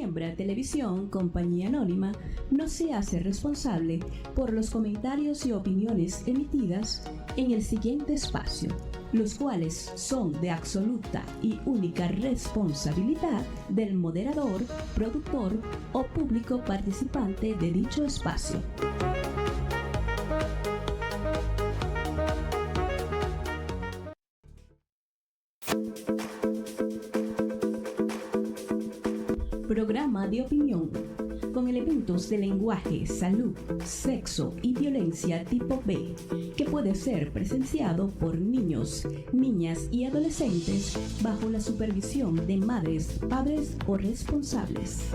Siembra Televisión, compañía anónima, no se hace responsable por los comentarios y opiniones emitidas en el siguiente espacio, los cuales son de absoluta y única responsabilidad del moderador, productor o público participante de dicho espacio. Programa de opinión con elementos de lenguaje, salud, sexo y violencia tipo B, que puede ser presenciado por niños, niñas y adolescentes bajo la supervisión de madres, padres o responsables.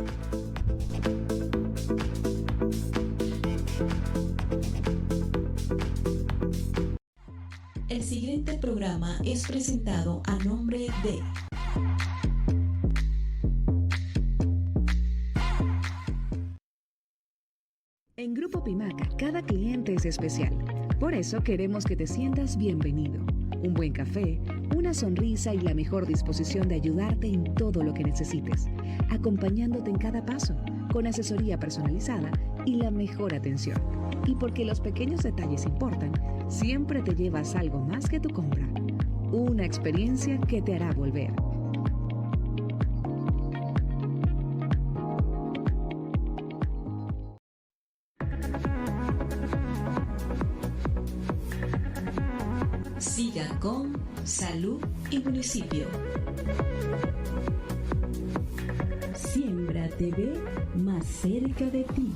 El siguiente programa es presentado a nombre de En Grupo Pimaca, cada cliente es especial. Por eso queremos que te sientas bienvenido. Un buen café, una sonrisa y la mejor disposición de ayudarte en todo lo que necesites, acompañándote en cada paso, con asesoría personalizada y la mejor atención. Y porque los pequeños detalles importan, siempre te llevas algo más que tu compra. Una experiencia que te hará volver. Siga con Salud y Municipio. Siembra TV, más cerca de ti.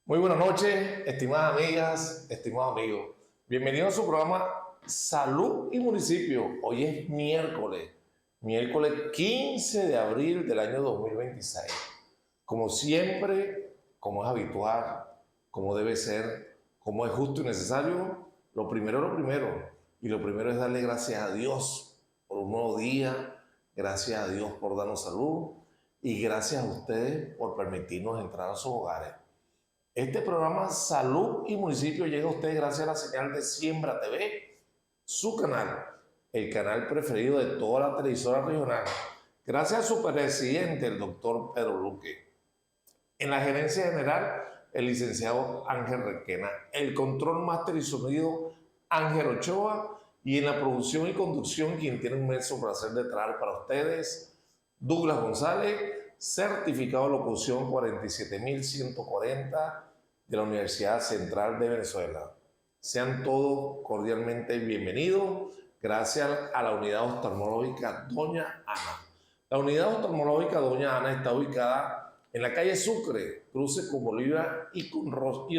Muy buenas noches, estimadas amigas, estimados amigos. Bienvenidos a su programa Salud y Municipio. Hoy es miércoles 15 de abril del año 2026. Como siempre, como es habitual, como debe ser, como es justo y necesario, lo primero. Y lo primero es darle gracias a Dios por un nuevo día, gracias a Dios por darnos salud y gracias a ustedes por permitirnos entrar a sus hogares. Este programa Salud y Municipio llega a ustedes gracias a la señal de Siembra TV, su canal, el canal preferido de toda la televisora regional. Gracias a su presidente, el doctor Pedro Luque. En la gerencia general, el licenciado Ángel Requena. El control máster y sonido, Ángel Ochoa. Y en la producción y conducción, quien tiene un inmenso placer de traer para ustedes, Douglas González, certificado de locución 47140 de la Universidad Central de Venezuela. Sean todos cordialmente bienvenidos. Gracias a la unidad oftalmológica Doña Ana. La unidad oftalmológica Doña Ana está ubicada en la calle Sucre, cruce con Bolívar y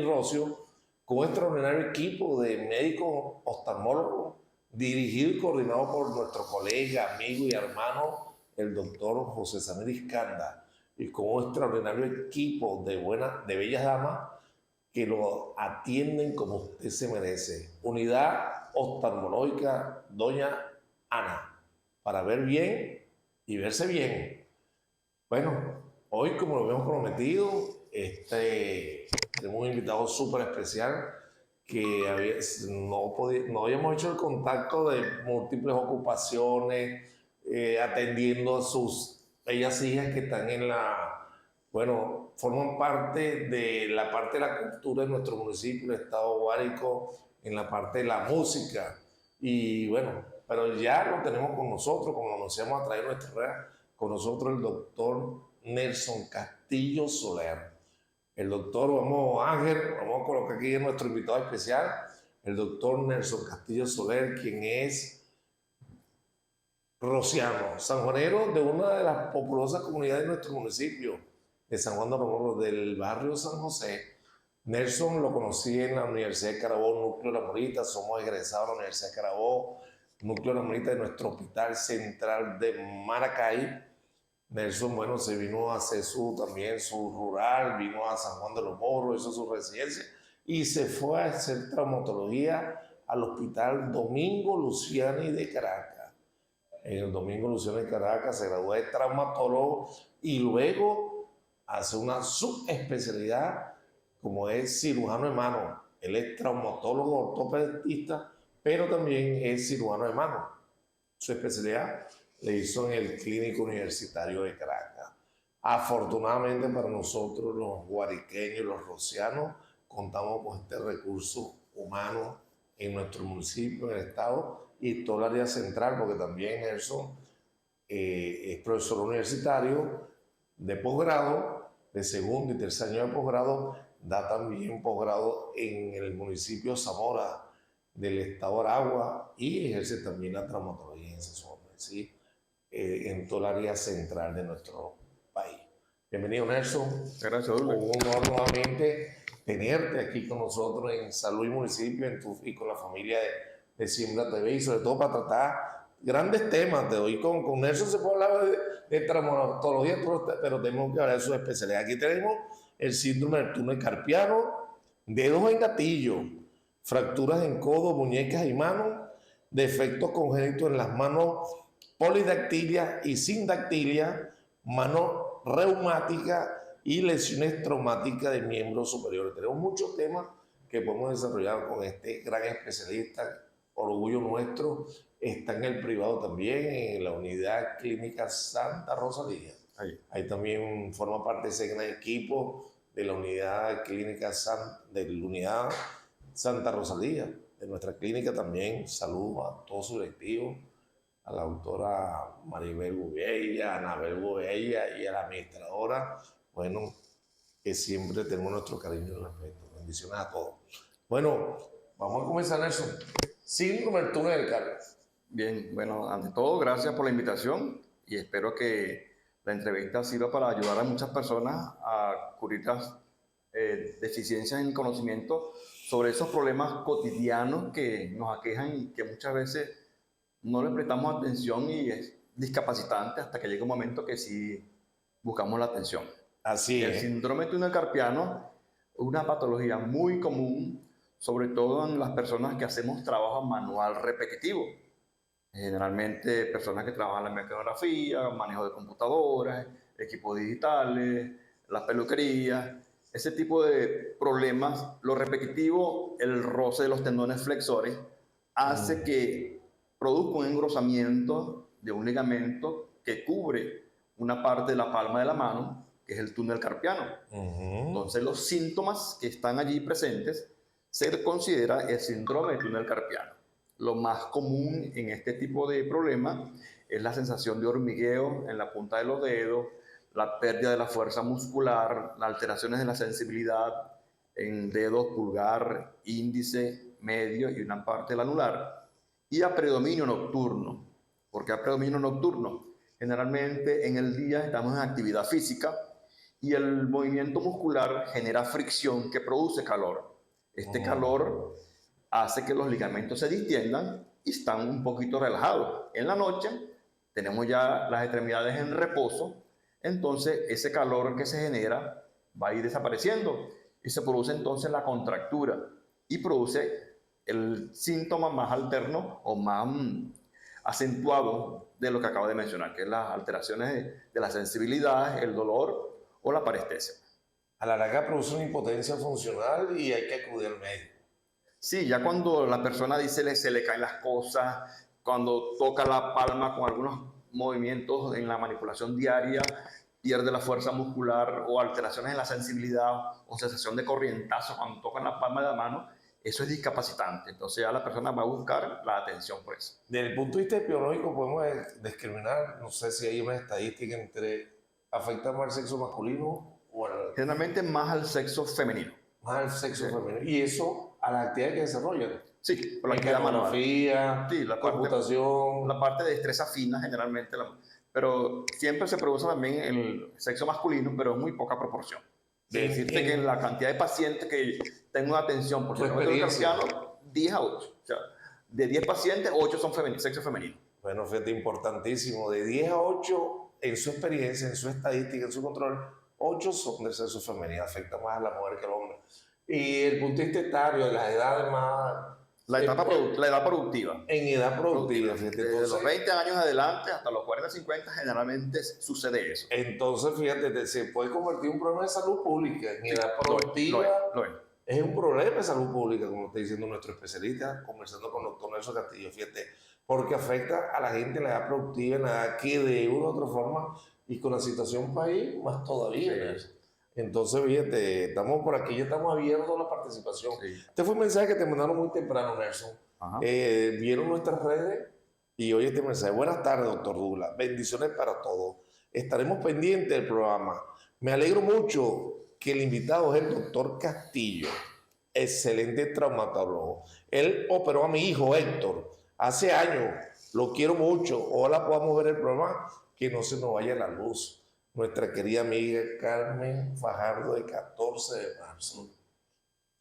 Rocio, con un extraordinario equipo de médicos oftalmólogos, dirigido y coordinado por nuestro colega, amigo y hermano, el doctor José Samir Iscanda, y con un extraordinario equipo de bellas damas que lo atienden como usted se merece. Unidad oftalmológica Doña Ana, para ver bien y verse bien. Bueno, hoy, como lo habíamos prometido, tenemos un invitado súper especial que no habíamos hecho el contacto de múltiples ocupaciones, atendiendo a sus bellas hijas que están forman parte de la cultura de nuestro municipio, el estado Guárico, en la parte de la música. Y bueno, pero ya lo tenemos con nosotros, como lo anunciamos a través de nuestra red, con nosotros el doctor Nelson Castillo Soler. El doctor, vamos a colocar aquí a nuestro invitado especial, el doctor Nelson Castillo Soler, quien es rociano, sanjuanero de una de las populosas comunidades de nuestro municipio, de San Juan de los Morros, del barrio San José. Nelson lo conocí en la Universidad de Carabobo, Núcleo de la Morita. Somos egresados de la Universidad de Carabobo, Núcleo de la Morita, de nuestro Hospital Central de Maracay. Nelson, bueno, se vino a hacer también su rural, vino a San Juan de los Morros, hizo su residencia y se fue a hacer traumatología al Hospital Domingo Luciani de Caracas. En el Domingo Luciani de Caracas se graduó de traumatólogo y luego hace una subespecialidad como es cirujano de mano. Él es traumatólogo ortopedista, pero también es cirujano de mano. Su especialidad le hizo en el Clínico Universitario de Caracas. Afortunadamente para nosotros los guariqueños, los rocianos, contamos con este recurso humano en nuestro municipio, en el estado y toda el área central, porque también Nelson es profesor universitario de posgrado, de segundo y tercer año de posgrado, da también posgrado en el municipio de Zamora del estado de Aragua y ejerce también la traumatología en esa zona, ¿sí? En toda el área central de nuestro país. Bienvenido, Nelson. Gracias, Douglas. Un honor nuevamente tenerte aquí con nosotros en Salud y Municipio y con la familia de Siembra TV y sobre todo para tratar grandes temas. Hoy con Nelson se puede hablar de traumatología, pero tenemos que hablar de su especialidad. Aquí tenemos el síndrome del túnel carpiano, dedos en gatillo, fracturas en codo, muñecas y manos, defectos congénitos en las manos polidactilia y sindactilia, mano reumática y lesiones traumáticas de miembros superiores. Tenemos muchos temas que podemos desarrollar con este gran especialista. Orgullo nuestro, está en el privado también, en la unidad clínica Santa Rosalía. Ahí también forma parte de ese gran equipo de la unidad clínica Santa Rosalía, de nuestra clínica también. Saludo a todos sus directivos, a la doctora Maribel Gubella, a Anabel Gubella y a la administradora, bueno, que siempre tenemos nuestro cariño y respeto. Bendiciones a todos. Bueno, vamos a comenzar, Nelson. Síndrome del túnel del carpio. Bien, bueno, ante todo, gracias por la invitación y espero que la entrevista sirva para ayudar a muchas personas a cubrir las deficiencias en el conocimiento sobre esos problemas cotidianos que nos aquejan y que muchas veces no le prestamos atención y es discapacitante hasta que llega un momento que sí buscamos la atención. Así es. El síndrome del túnel carpiano es una patología muy común, sobre todo en las personas que hacemos trabajo manual repetitivo. Generalmente personas que trabajan en la mecanografía, manejo de computadoras, equipos digitales, las peluquerías, ese tipo de problemas. Lo repetitivo, el roce de los tendones flexores, hace que produzca un engrosamiento de un ligamento que cubre una parte de la palma de la mano, que es el túnel carpiano. Entonces los síntomas que están allí presentes se considera el síndrome del túnel carpiano. Lo más común en este tipo de problemas es la sensación de hormigueo en la punta de los dedos, la pérdida de la fuerza muscular, las alteraciones de la sensibilidad en dedos pulgar, índice, medio y una parte del anular, y a predominio nocturno. ¿Por qué a predominio nocturno? Generalmente en el día estamos en actividad física y el movimiento muscular genera fricción que produce calor. Este calor hace que los ligamentos se distiendan y están un poquito relajados. En la noche tenemos ya las extremidades en reposo, entonces ese calor que se genera va a ir desapareciendo y se produce entonces la contractura y produce el síntoma más alterno o más acentuado de lo que acabo de mencionar, que es las alteraciones de la sensibilidad, el dolor o la parestesia. A la larga produce una impotencia funcional y hay que acudir al médico. Sí, ya cuando la persona dice se le caen las cosas, cuando toca la palma con algunos movimientos en la manipulación diaria, pierde la fuerza muscular o alteraciones en la sensibilidad o sensación de corrientazo cuando toca la palma de la mano, eso es discapacitante. Entonces ya la persona va a buscar la atención por eso. Desde el punto de vista biológico podemos discriminar, no sé si hay una estadística entre afecta más al sexo masculino o al... Generalmente más al sexo femenino. Más al sexo femenino. Y eso a las actividades que desarrollan. Sí, por la actividad manual. Sí, la computación. La parte de destreza fina generalmente, pero siempre se produce también el sexo masculino, pero en muy poca proporción. De decirte que la cantidad de pacientes que tengo una atención por síndrome carpiano, 10 a 8. O sea, de 10 pacientes, 8 son sexo femenino. Bueno, fíjate, importantísimo. De 10 a 8, en su experiencia, en su estadística, en su control, 8 son de sexo femenino. Afecta más a la mujer que al hombre. Y el punto de vista etario, de las edades más La edad productiva. En edad productiva, fíjate. Desde Entonces, los 20 años adelante hasta los 40, 50 generalmente sucede eso. entonces, fíjate, se puede convertir en un problema de salud pública. En edad productiva Lo es. es un problema de salud pública, como está diciendo nuestro especialista, conversando con el doctor Nelson Castillo, fíjate, porque afecta a la gente en la edad productiva, en la edad que de una u otra forma, y con la situación país, más todavía. Sí. Entonces, fíjate, estamos por aquí, ya estamos abiertos a la participación. Sí. Este fue un mensaje que te mandaron muy temprano, Nelson. Ajá. Vieron nuestras redes y hoy este mensaje. Buenas tardes, doctor Douglas. Bendiciones para todos. Estaremos pendientes del programa. Me alegro mucho que el invitado es el doctor Castillo, excelente traumatólogo. Él operó a mi hijo Héctor hace años. Lo quiero mucho. Ojalá podamos ver el programa, que no se nos vaya la luz. Nuestra querida amiga Carmen Fajardo, de 14 de marzo.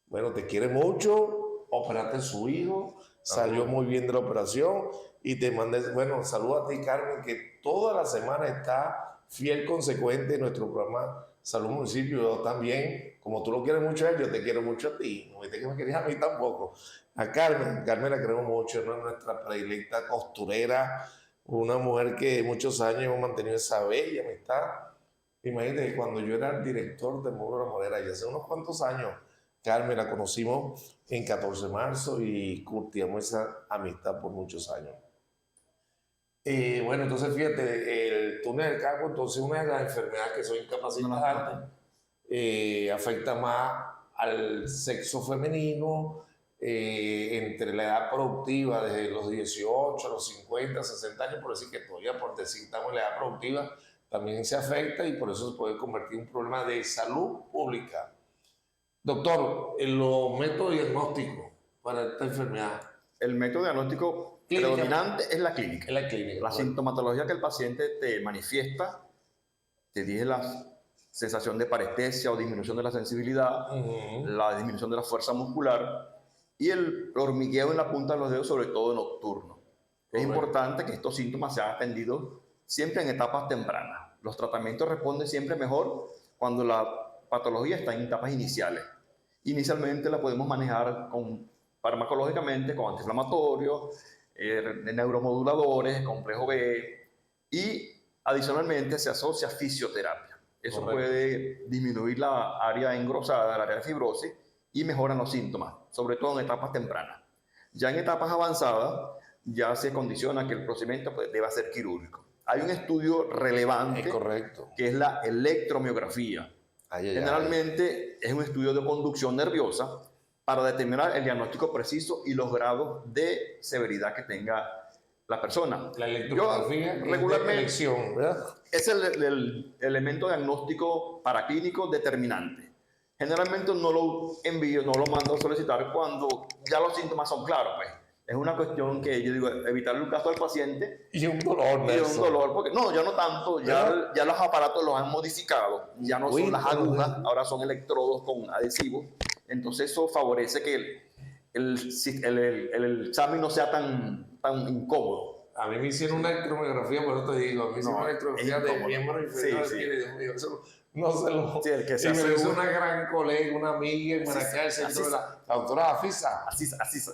Bueno, te quiere mucho, operaste a su hijo, salió muy bien de la operación y te mandé, bueno, saludo a ti, Carmen, que toda la semana está fiel, consecuente en nuestro programa Salud Municipio. Yo también, como tú lo quieres mucho a él, yo te quiero mucho a ti. No viste que me querías a mí tampoco. A Carmen la queremos mucho, ¿no? Nuestra predilecta costurera, una mujer que muchos años hemos mantenido esa bella amistad. Imagínate que cuando yo era el director de Módulo La Morera, ya hace unos cuantos años, Carmen la conocimos en 14 de marzo y cultivamos esa amistad por muchos años. Bueno, entonces fíjate, el túnel del carpo, entonces una de las enfermedades que son incapacitantes, afecta más al sexo femenino, entre la edad productiva, desde los 18 a los 50, 60 años, por decir que todavía por decir estamos en la edad productiva, también se afecta y por eso se puede convertir en un problema de salud pública. Doctor, los métodos diagnósticos para esta enfermedad. El método diagnóstico predominante es la clínica. Es la clínica. La sintomatología que el paciente te manifiesta, te dice la sensación de parestesia o disminución de la sensibilidad, la disminución de la fuerza muscular y el hormigueo en la punta de los dedos, sobre todo nocturno. Es importante que estos síntomas sean atendidos siempre en etapas tempranas. Los tratamientos responden siempre mejor cuando la patología está en etapas iniciales. Inicialmente la podemos manejar farmacológicamente con antiinflamatorios, neuromoduladores, complejo B, y adicionalmente se asocia fisioterapia. Eso puede disminuir la área engrosada, el área de fibrosis, y mejoran los síntomas, sobre todo en etapas tempranas. Ya en etapas avanzadas, ya se condiciona que el procedimiento deba ser quirúrgico. Hay un estudio relevante, que es la electromiografía. Generalmente es un estudio de conducción nerviosa para determinar el diagnóstico preciso y los grados de severidad que tenga la persona. La electromiografía regularmente es el elemento diagnóstico paraclínico determinante. Generalmente no lo envío, no lo mando a solicitar cuando ya los síntomas son claros, pues. Es una cuestión que yo digo, evitarle un gasto al paciente. Y un dolor, porque no, ya no tanto, ya los aparatos los han modificado, ya no son las agujas, ahora son electrodos con adhesivos. Entonces eso favorece que el examen no sea tan incómodo. A mí me hicieron una electromiografía, por eso te digo, a mí me hicieron una electromiografía de miembro inferior. No se lo... Sí, el que se y hace me lo hizo una gran colega, una amiga en Maracay, el centro de la doctora Afisa. Sí, así se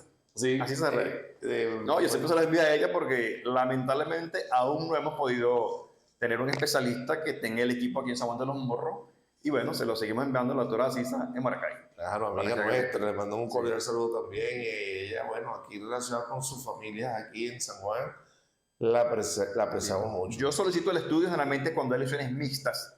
no, yo siempre se la envío a ella porque lamentablemente aún no hemos podido tener un especialista que tenga el equipo aquí en San Juan de los Morros. Y bueno, se lo seguimos enviando a la doctora Asisa en Maracay. Claro, amiga nuestra, le mandamos un cordial saludo también. Y ella, bueno, aquí relacionada con sus familias aquí en San Juan, la apreciamos mucho. Yo solicito el estudio generalmente cuando hay lesiones mixtas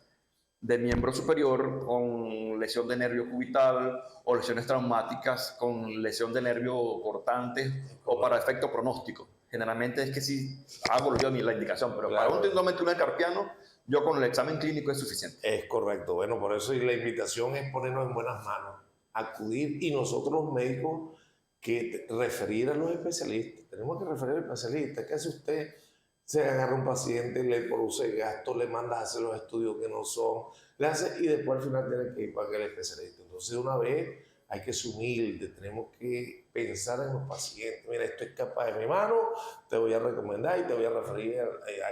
de miembro superior con lesión de nervio cubital o lesiones traumáticas con lesión de nervio cortante o para efecto pronóstico. Generalmente es que sí hago yo la indicación, pero para un síndrome de túnel carpiano, yo con el examen clínico es suficiente. Es correcto. Bueno, por eso la invitación es ponernos en buenas manos, acudir y nosotros los médicos que referir a los especialistas. Tenemos que referir al especialista. ¿Qué hace usted? Se agarra un paciente, le produce gasto, le manda a hacer los estudios que no son, le hace y después al final tiene que ir para el especialista. Entonces, de una vez hay que ser humilde, tenemos que pensar en los pacientes. Mira, esto es capaz de mi mano, te voy a recomendar y te voy a referir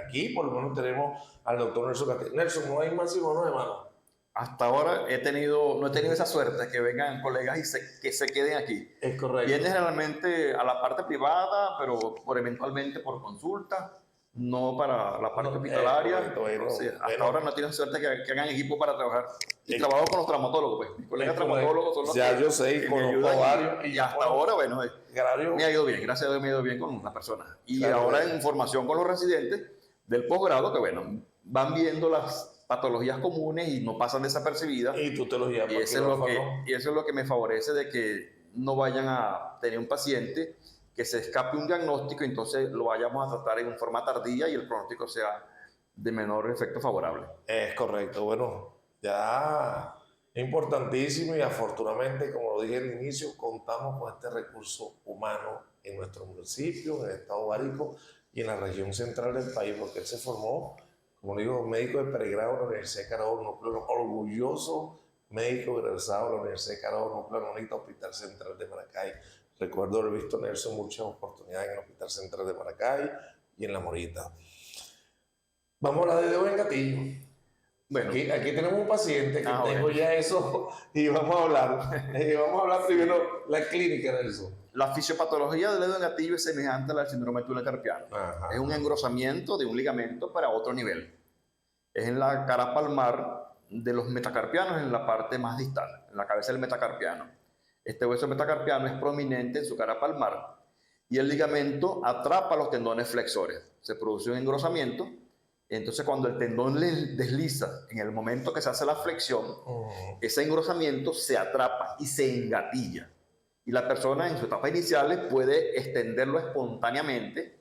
aquí. Por lo menos tenemos al doctor Nelson Castillo. Nelson, no hay máximo, no, hermano. Hasta ahora no he tenido esa suerte de que vengan colegas y que se queden aquí. Es correcto. Vienen generalmente a la parte privada, pero eventualmente por consulta, no para la parte hospitalaria. Hasta ahora no tienen suerte que hagan equipo para trabajar. Y trabajo con los traumatólogos, pues. Mis colegas traumatólogos son los ya que, yo sé, que me conozco ayudan. varios. Y hasta ahora, bueno, Gracias. me ha ido bien. Gracias a Dios me ha ido bien con las personas. Y claro, ahora en formación con los residentes del posgrado, que bueno, van viendo las patologías comunes y no pasan desapercibidas. Y tú te los llevas. Y eso es lo que me favorece de que no vayan a tener un paciente que se escape un diagnóstico y entonces lo vayamos a tratar en forma tardía y el pronóstico sea de menor efecto favorable. Es correcto. Bueno, ya es importantísimo y afortunadamente, como lo dije al inicio, contamos con este recurso humano en nuestro municipio, en el estado Barico y en la región central del país, porque él se formó, como digo, médico de pregrado de la Universidad de Carabobo, núcleo orgulloso médico egresado de la Universidad de Carabobo, núcleo Anonita, Hospital Central de Maracay. Recuerdo haber visto a Nelson muchas oportunidades en el Hospital Central de Maracay y en La Morita. Vamos a hablar de dedo en gatillo. Bueno, aquí tenemos un paciente que tengo ya eso y vamos a hablar primero la clínica, Nelson. La fisiopatología del dedo en gatillo es semejante a la del síndrome de túnel carpiano. Es un engrosamiento de un ligamento para otro nivel. Es en la cara palmar de los metacarpianos, en la parte más distal, en la cabeza del metacarpiano. Este hueso metacarpiano es prominente en su cara palmar y el ligamento atrapa los tendones flexores. Se produce un engrosamiento. Entonces, cuando el tendón le desliza en el momento que se hace la flexión, ese engrosamiento se atrapa y se engatilla. Y la persona en su etapa inicial puede extenderlo espontáneamente.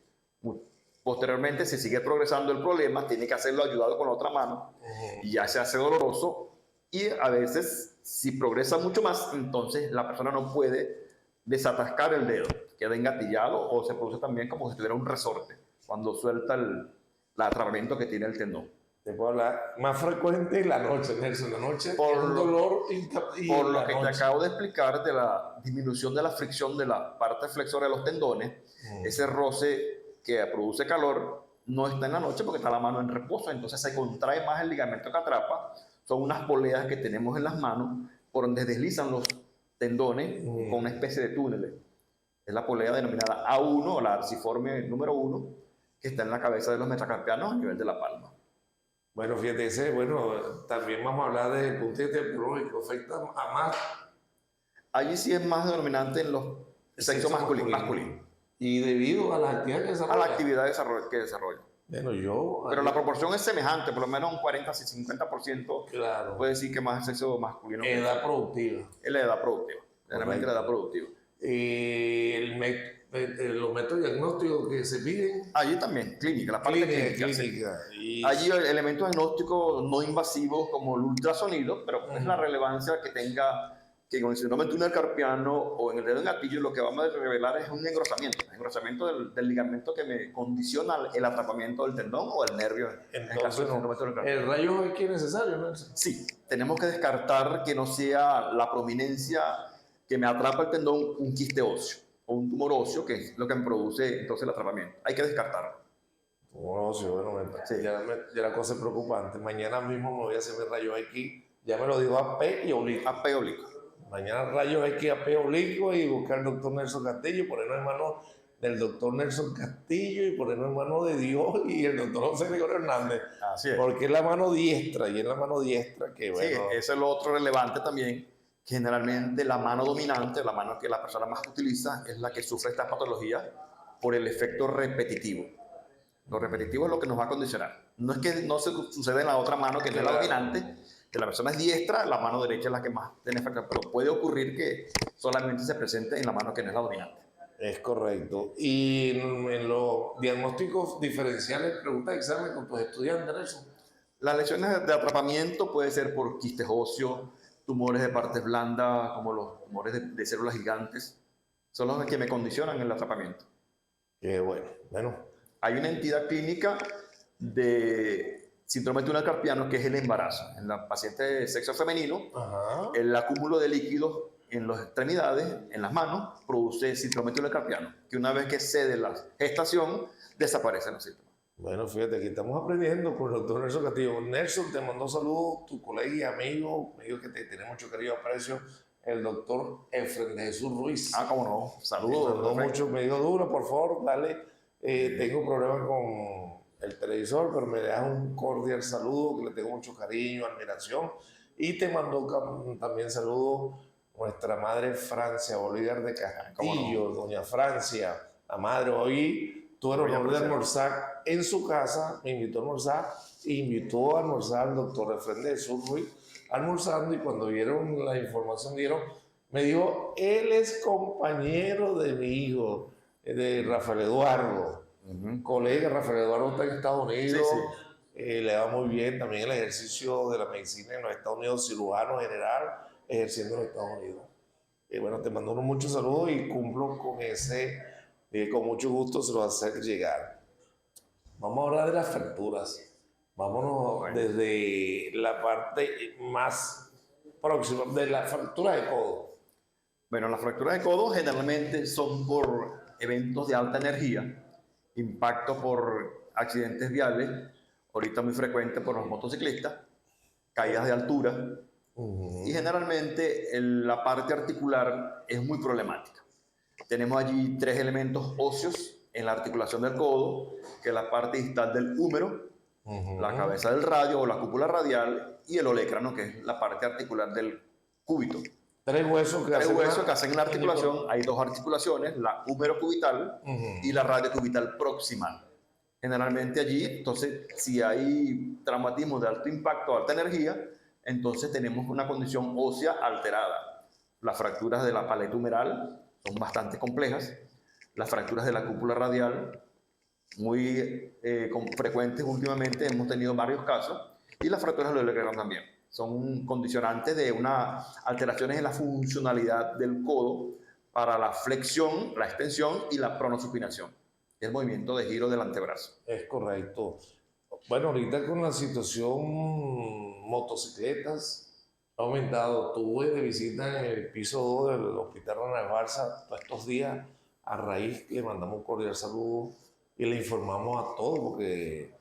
Posteriormente, si sigue progresando el problema, tiene que hacerlo ayudado con la otra mano y ya se hace doloroso. Y a veces, si progresa mucho más, entonces la persona no puede desatascar el dedo. Queda engatillado o se produce también como si tuviera un resorte cuando suelta el atrapamiento que tiene el tendón. Te puedo hablar más frecuente en la noche, Nelson. La noche por un dolor por lo que te acabo de explicar de la disminución de la fricción de la parte flexora de los tendones, ese roce que produce calor no está en la noche porque está la mano en reposo, entonces se contrae más el ligamento que atrapa. Son unas poleas que tenemos en las manos por donde deslizan los tendones con una especie de túneles. Es la polea denominada A1 o la arciforme número 1 que está en la cabeza de los metacarpianos a nivel de la palma. Bueno, fíjate, también vamos a hablar desde el punto de vista epidemiológico, afecta a más. Allí sí es más dominante en los sexo masculino. Y debido a las actividades que desarrolla. A la actividad que desarrolla. Bueno, pero la proporción es semejante, por lo menos un 40-50%. Claro. Puede decir que más el sexo masculino. Edad productiva. Es la edad productiva. Realmente la edad productiva. Los métodos diagnósticos que se piden. Allí también, clínica, la parte clínica. Allí elementos diagnósticos no invasivos como el ultrasonido, pero es la relevancia que tenga que con el síndrome de túnel carpiano o en el dedo en gatillo lo que vamos a revelar es un engrosamiento del ligamento que me condiciona el atrapamiento del tendón o el nervio. Entonces, ¿el rayo X es necesario, Nelson? Sí, tenemos que descartar que no sea la prominencia que me atrapa el tendón un quiste óseo o un tumor óseo, que es lo que me produce entonces el atrapamiento. Hay que descartarlo. Tumor óseo, bueno, ya la cosa es preocupante. Mañana mismo me voy a hacer mi rayo X, ya me lo digo AP y oblicuo. AP y oblicuo. Mañana rayos X, AP oblicuo y buscar al doctor Nelson Castillo, ponernos en manos del doctor Nelson Castillo y ponernos en manos de Dios y el doctor José Gregorio Hernández. Así es. Porque es la mano diestra y es la mano diestra que, bueno. Sí, eso es lo otro relevante también. Generalmente la mano dominante, la mano que la persona más utiliza, es la que sufre esta patología por el efecto repetitivo. Lo repetitivo es lo que nos va a condicionar. No es que no se sucede en la otra mano, que no es la dominante, que la persona es diestra, la mano derecha es la que más tiene efecto, pero puede ocurrir que solamente se presente en la mano que no es la dominante. Es correcto. Y en los diagnósticos diferenciales, pregunta de examen con tus estudiantes, Nelson. Las lesiones de atrapamiento puede ser por quistes óseos, tumores de partes blandas, como los tumores de células gigantes, son los que me condicionan el atrapamiento. Qué bueno. Hay una entidad clínica de síndrome de túnel carpiano que es el embarazo. En la paciente de sexo femenino, el acúmulo de líquidos en las extremidades, en las manos, produce síndrome de túnel carpiano, que una vez que cede la gestación, desaparecen los síntomas. Bueno, fíjate, aquí estamos aprendiendo con el doctor Nelson Castillo. Nelson, te mandó saludos, tu colega y amigo, me dijo que te tiene mucho cariño y aprecio, el doctor Efren de Jesús Ruiz. Ah, cómo no. Saludos. Me mandó mucho, me dijo, Duro, por favor, dale. Tengo problemas con el televisor, pero me deja un cordial saludo, que le tengo mucho cariño, admiración. Y te mandó también saludos nuestra madre Francia Bolívar de Castillo, no? Doña Francia, la madre. Hoy tuve el honor de almorzar en su casa, me invitó a almorzar, invitó a almorzar al doctor Efren de Jesús Ruiz, almorzando, y cuando vieron la información, me dijo, él es compañero de mi hijo, de Rafael Eduardo, colega. Rafael Eduardo está en Estados Unidos, le va muy bien también el ejercicio de la medicina en los Estados Unidos, cirujano general, ejerciendo en los Estados Unidos. Bueno, te mando muchos saludos y cumplo con ese, con mucho gusto se lo va a hacer llegar. Vamos a hablar de las fracturas. Vámonos desde la parte más próxima, de la fractura de codo. Bueno, las fracturas de codo generalmente son por eventos de alta energía, impacto por accidentes viales, ahorita muy frecuente por los motociclistas, caídas de altura, y generalmente la parte articular es muy problemática. Tenemos allí 3 elementos óseos en la articulación del codo, que es la parte distal del húmero, la cabeza del radio o la cúpula radial, y el olecrano, que es la parte articular del cúbito. 3 huesos que hacen la articulación. Hay 2 articulaciones, la húmero cubital y la radio cubital proximal. Generalmente allí, entonces, si hay traumatismo de alto impacto, alta energía, entonces tenemos una condición ósea alterada. Las fracturas de la paleta humeral son bastante complejas. Las fracturas de la cúpula radial, muy frecuentes últimamente, hemos tenido varios casos. Y las fracturas del olecrano también. Son condicionantes de unas alteraciones en la funcionalidad del codo para la flexión, la extensión y la pronosupinación. El movimiento de giro del antebrazo. Es correcto. Bueno, ahorita con la situación motocicletas ha aumentado. Tuve de visita en el piso 2 del Hospital Ronald Barça todos estos días. A raíz le mandamos un cordial saludo y le informamos a todos, porque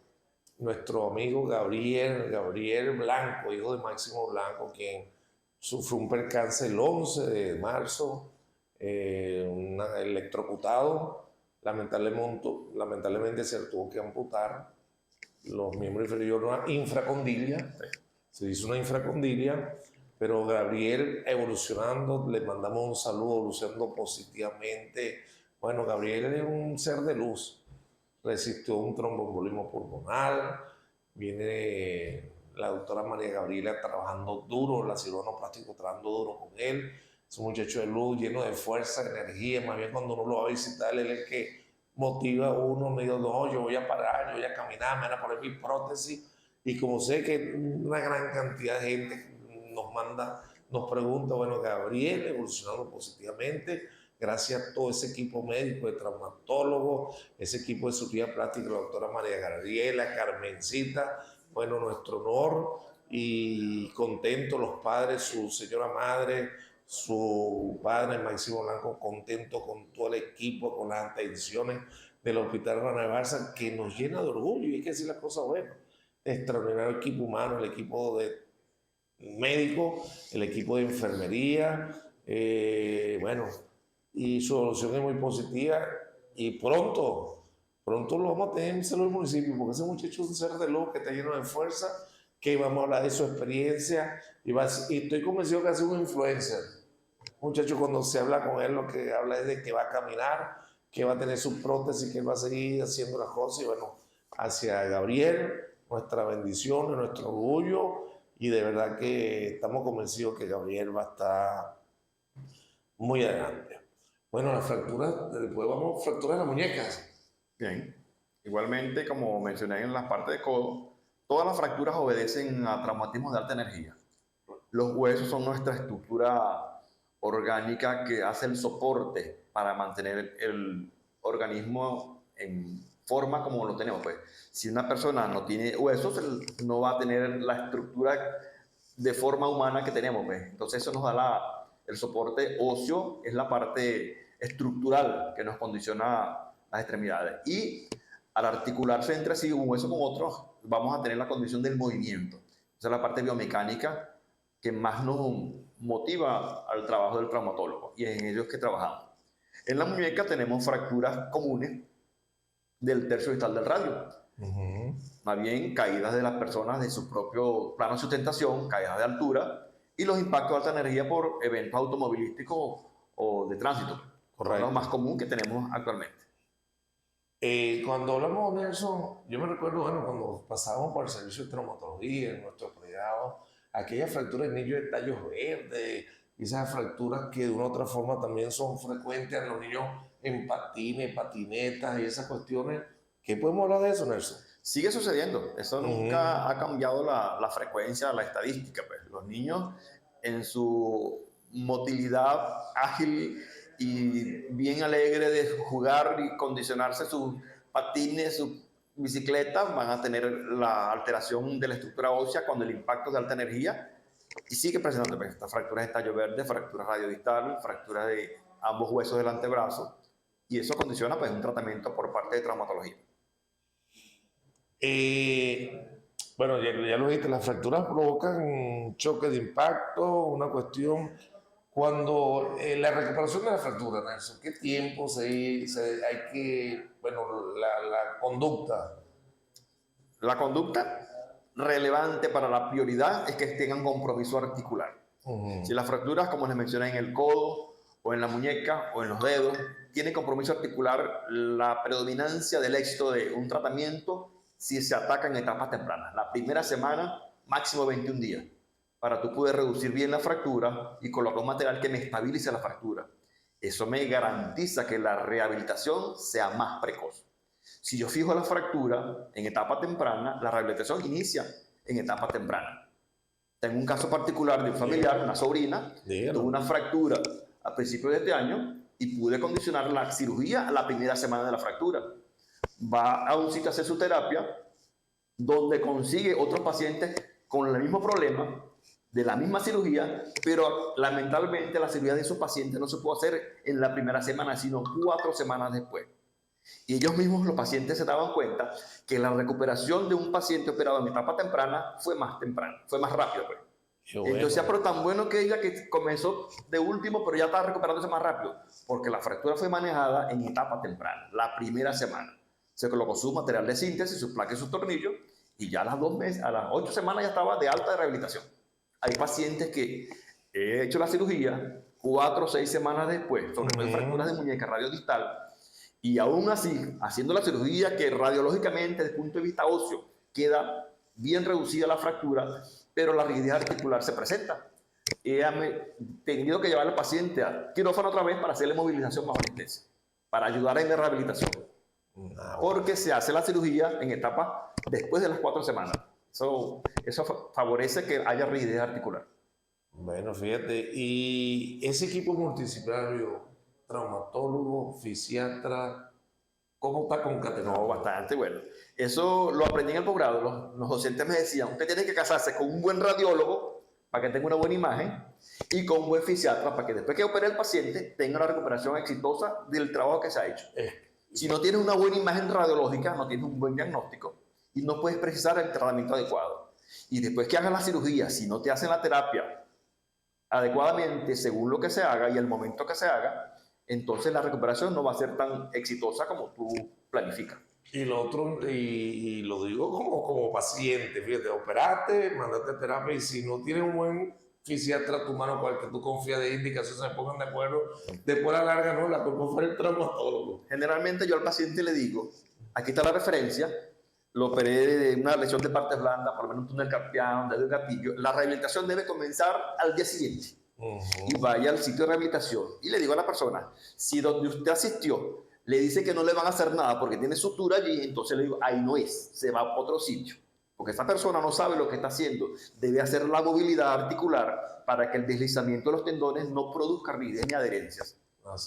nuestro amigo Gabriel Blanco, hijo de Máximo Blanco, quien sufrió un percance el 11 de marzo, electrocutado, lamentablemente se tuvo que amputar los miembros inferiores, una infracondilia, se hizo una infracondilia, pero Gabriel evolucionando, le mandamos un saludo, evolucionando positivamente. Bueno, Gabriel es un ser de luz, resistió un tromboembolismo pulmonar, viene la doctora María Gabriela trabajando duro, la cirujano plástico trabajando duro con él, es un muchacho de luz, lleno de fuerza, de energía. Más bien cuando uno lo va a visitar, él es el que motiva a uno, me dijo, no, yo voy a parar, yo voy a caminar, me van a poner mi prótesis. Y como sé que una gran cantidad de gente nos pregunta, bueno, Gabriel evolucionando positivamente, gracias a todo ese equipo médico de traumatólogos, ese equipo de cirugía plástica, la doctora María Gabriela, Carmencita, bueno, nuestro honor, y contentos los padres, su señora madre, su padre Máximo Blanco, contento con todo el equipo, con las atenciones del Hospital Ronald Barça, que nos llena de orgullo, y hay que decir las cosas buenas. Extraordinario equipo humano, el equipo de médico, el equipo de enfermería, bueno, y su evolución es muy positiva, y pronto lo vamos a tener en el municipio, porque ese muchacho es un ser de luz que está lleno de fuerza, que vamos a hablar de su experiencia, y estoy convencido que va a ser un influencer. Muchacho, cuando se habla con él, lo que habla es de que va a caminar, que va a tener su prótesis, que va a seguir haciendo las cosas. Y bueno, hacia Gabriel, nuestra bendición, nuestro orgullo, y de verdad que estamos convencidos que Gabriel va a estar muy adelante. Bueno, las fracturas, después vamos a fracturar las muñecas. Bien, igualmente como mencioné en la parte de codo, todas las fracturas obedecen a traumatismos de alta energía. Los huesos son nuestra estructura orgánica que hace el soporte para mantener el organismo en forma como lo tenemos. Pues, si una persona no tiene huesos, no va a tener la estructura de forma humana que tenemos. Pues. Entonces eso nos da el soporte óseo, es la parte estructural que nos condiciona las extremidades. Y al articularse entre sí un hueso con otro, vamos a tener la condición del movimiento. Esa es la parte biomecánica que más nos motiva al trabajo del traumatólogo, y en ello es que trabajamos. En la muñeca tenemos fracturas comunes del tercio distal del radio. Más bien caídas de las personas de su propio plano de sustentación, caídas de altura y los impactos de alta energía por eventos automovilísticos o de tránsito. Correcto. Lo más común que tenemos actualmente. Cuando hablamos de Nelson, yo me recuerdo, bueno, cuando pasábamos por el servicio de traumatología en nuestro pregrado, aquellas fracturas de niños de tallos verdes, esas fracturas que de una u otra forma también son frecuentes en los niños en patines, patinetas y esas cuestiones. ¿Qué podemos hablar de eso, Nelson? Sigue sucediendo. Eso nunca ha cambiado la frecuencia, la estadística. Pues. Los niños en su motilidad ágil y bien alegre de jugar y condicionarse sus patines, sus bicicletas, van a tener la alteración de la estructura ósea cuando el impacto de alta energía y sigue presentando pues, estas fracturas de tallo verde, fracturas radiodistal, fracturas de ambos huesos del antebrazo, y eso condiciona pues, un tratamiento por parte de traumatología. Bueno, ya lo dijiste, las fracturas provocan un choque de impacto, una cuestión. Cuando la recuperación de la fractura, Nelson, ¿qué tiempo hay que, bueno, la conducta? La conducta relevante para la prioridad es que tengan compromiso articular. Si las fracturas, como les mencioné, en el codo o en la muñeca o en los dedos, tienen compromiso articular, la predominancia del éxito de un tratamiento si se ataca en etapas tempranas. La primera semana, máximo 21 días, para tú poder reducir bien la fractura y colocar un material que me estabilice la fractura. Eso me garantiza que la rehabilitación sea más precoz. Si yo fijo la fractura en etapa temprana, la rehabilitación inicia en etapa temprana. Tengo un caso particular de un familiar, una sobrina, tuvo una fractura a principios de este año y pude condicionar la cirugía a la primera semana de la fractura. Va a un sitio a hacer su terapia, donde consigue otros pacientes con el mismo problema, de la misma cirugía, pero lamentablemente la cirugía de esos pacientes no se puede hacer en la primera semana, sino 4 semanas después. Y ellos mismos, los pacientes, se daban cuenta que la recuperación de un paciente operado en etapa temprana fue más rápida. Pues. Bueno. Entonces, pero tan bueno que ella que comenzó de último, pero ya estaba recuperándose más rápido, porque la fractura fue manejada en etapa temprana, la primera semana. Se colocó su material de síntesis, sus placas y sus tornillos, y ya a las 2 meses, a las 8 semanas ya estaba de alta de rehabilitación. Hay pacientes que he hecho la cirugía 4 o 6 semanas después, sobre todo fracturas de muñeca radiodistal, y aún así, haciendo la cirugía que radiológicamente, desde el punto de vista óseo, queda bien reducida la fractura, pero la rigidez articular se presenta. He tenido que llevar al paciente al quirófano otra vez para hacerle movilización bajo anestesia, para ayudar en la rehabilitación. Porque se hace la cirugía en etapa después de las 4 semanas. Eso favorece que haya rigidez articular. Bueno, fíjate, y ese equipo multidisciplinario, traumatólogo, fisiatra, ¿cómo está concatenado? No, bastante bueno. Eso lo aprendí en el posgrado. Los docentes me decían, usted tiene que casarse con un buen radiólogo para que tenga una buena imagen y con un buen fisiatra para que después que opere el paciente tenga una recuperación exitosa del trabajo que se ha hecho. Si no tienes una buena imagen radiológica, no tienes un buen diagnóstico y no puedes precisar el tratamiento adecuado. Y después que hagas la cirugía, si no te hacen la terapia adecuadamente según lo que se haga y el momento que se haga, entonces la recuperación no va a ser tan exitosa como tú planificas. Y lo otro, y lo digo como paciente, fíjate, operaste, mandaste terapia, y si no tienes un buen fisiatra a tu mano con el que tú confías de indicación, se pongan de acuerdo, después a la larga, no, la culpa fue el traumatólogo. Generalmente yo al paciente le digo, aquí está la referencia, lo operé de una lesión de partes blandas, por lo menos un túnel carpiano, un dedo de gatillo, la rehabilitación debe comenzar al día siguiente. Y vaya al sitio de rehabilitación y le digo a la persona, si donde usted asistió le dice que no le van a hacer nada porque tiene sutura allí, entonces le digo, ahí no es, se va a otro sitio, porque esta persona no sabe lo que está haciendo, debe hacer la movilidad articular para que el deslizamiento de los tendones no produzca rigidez ni adherencias.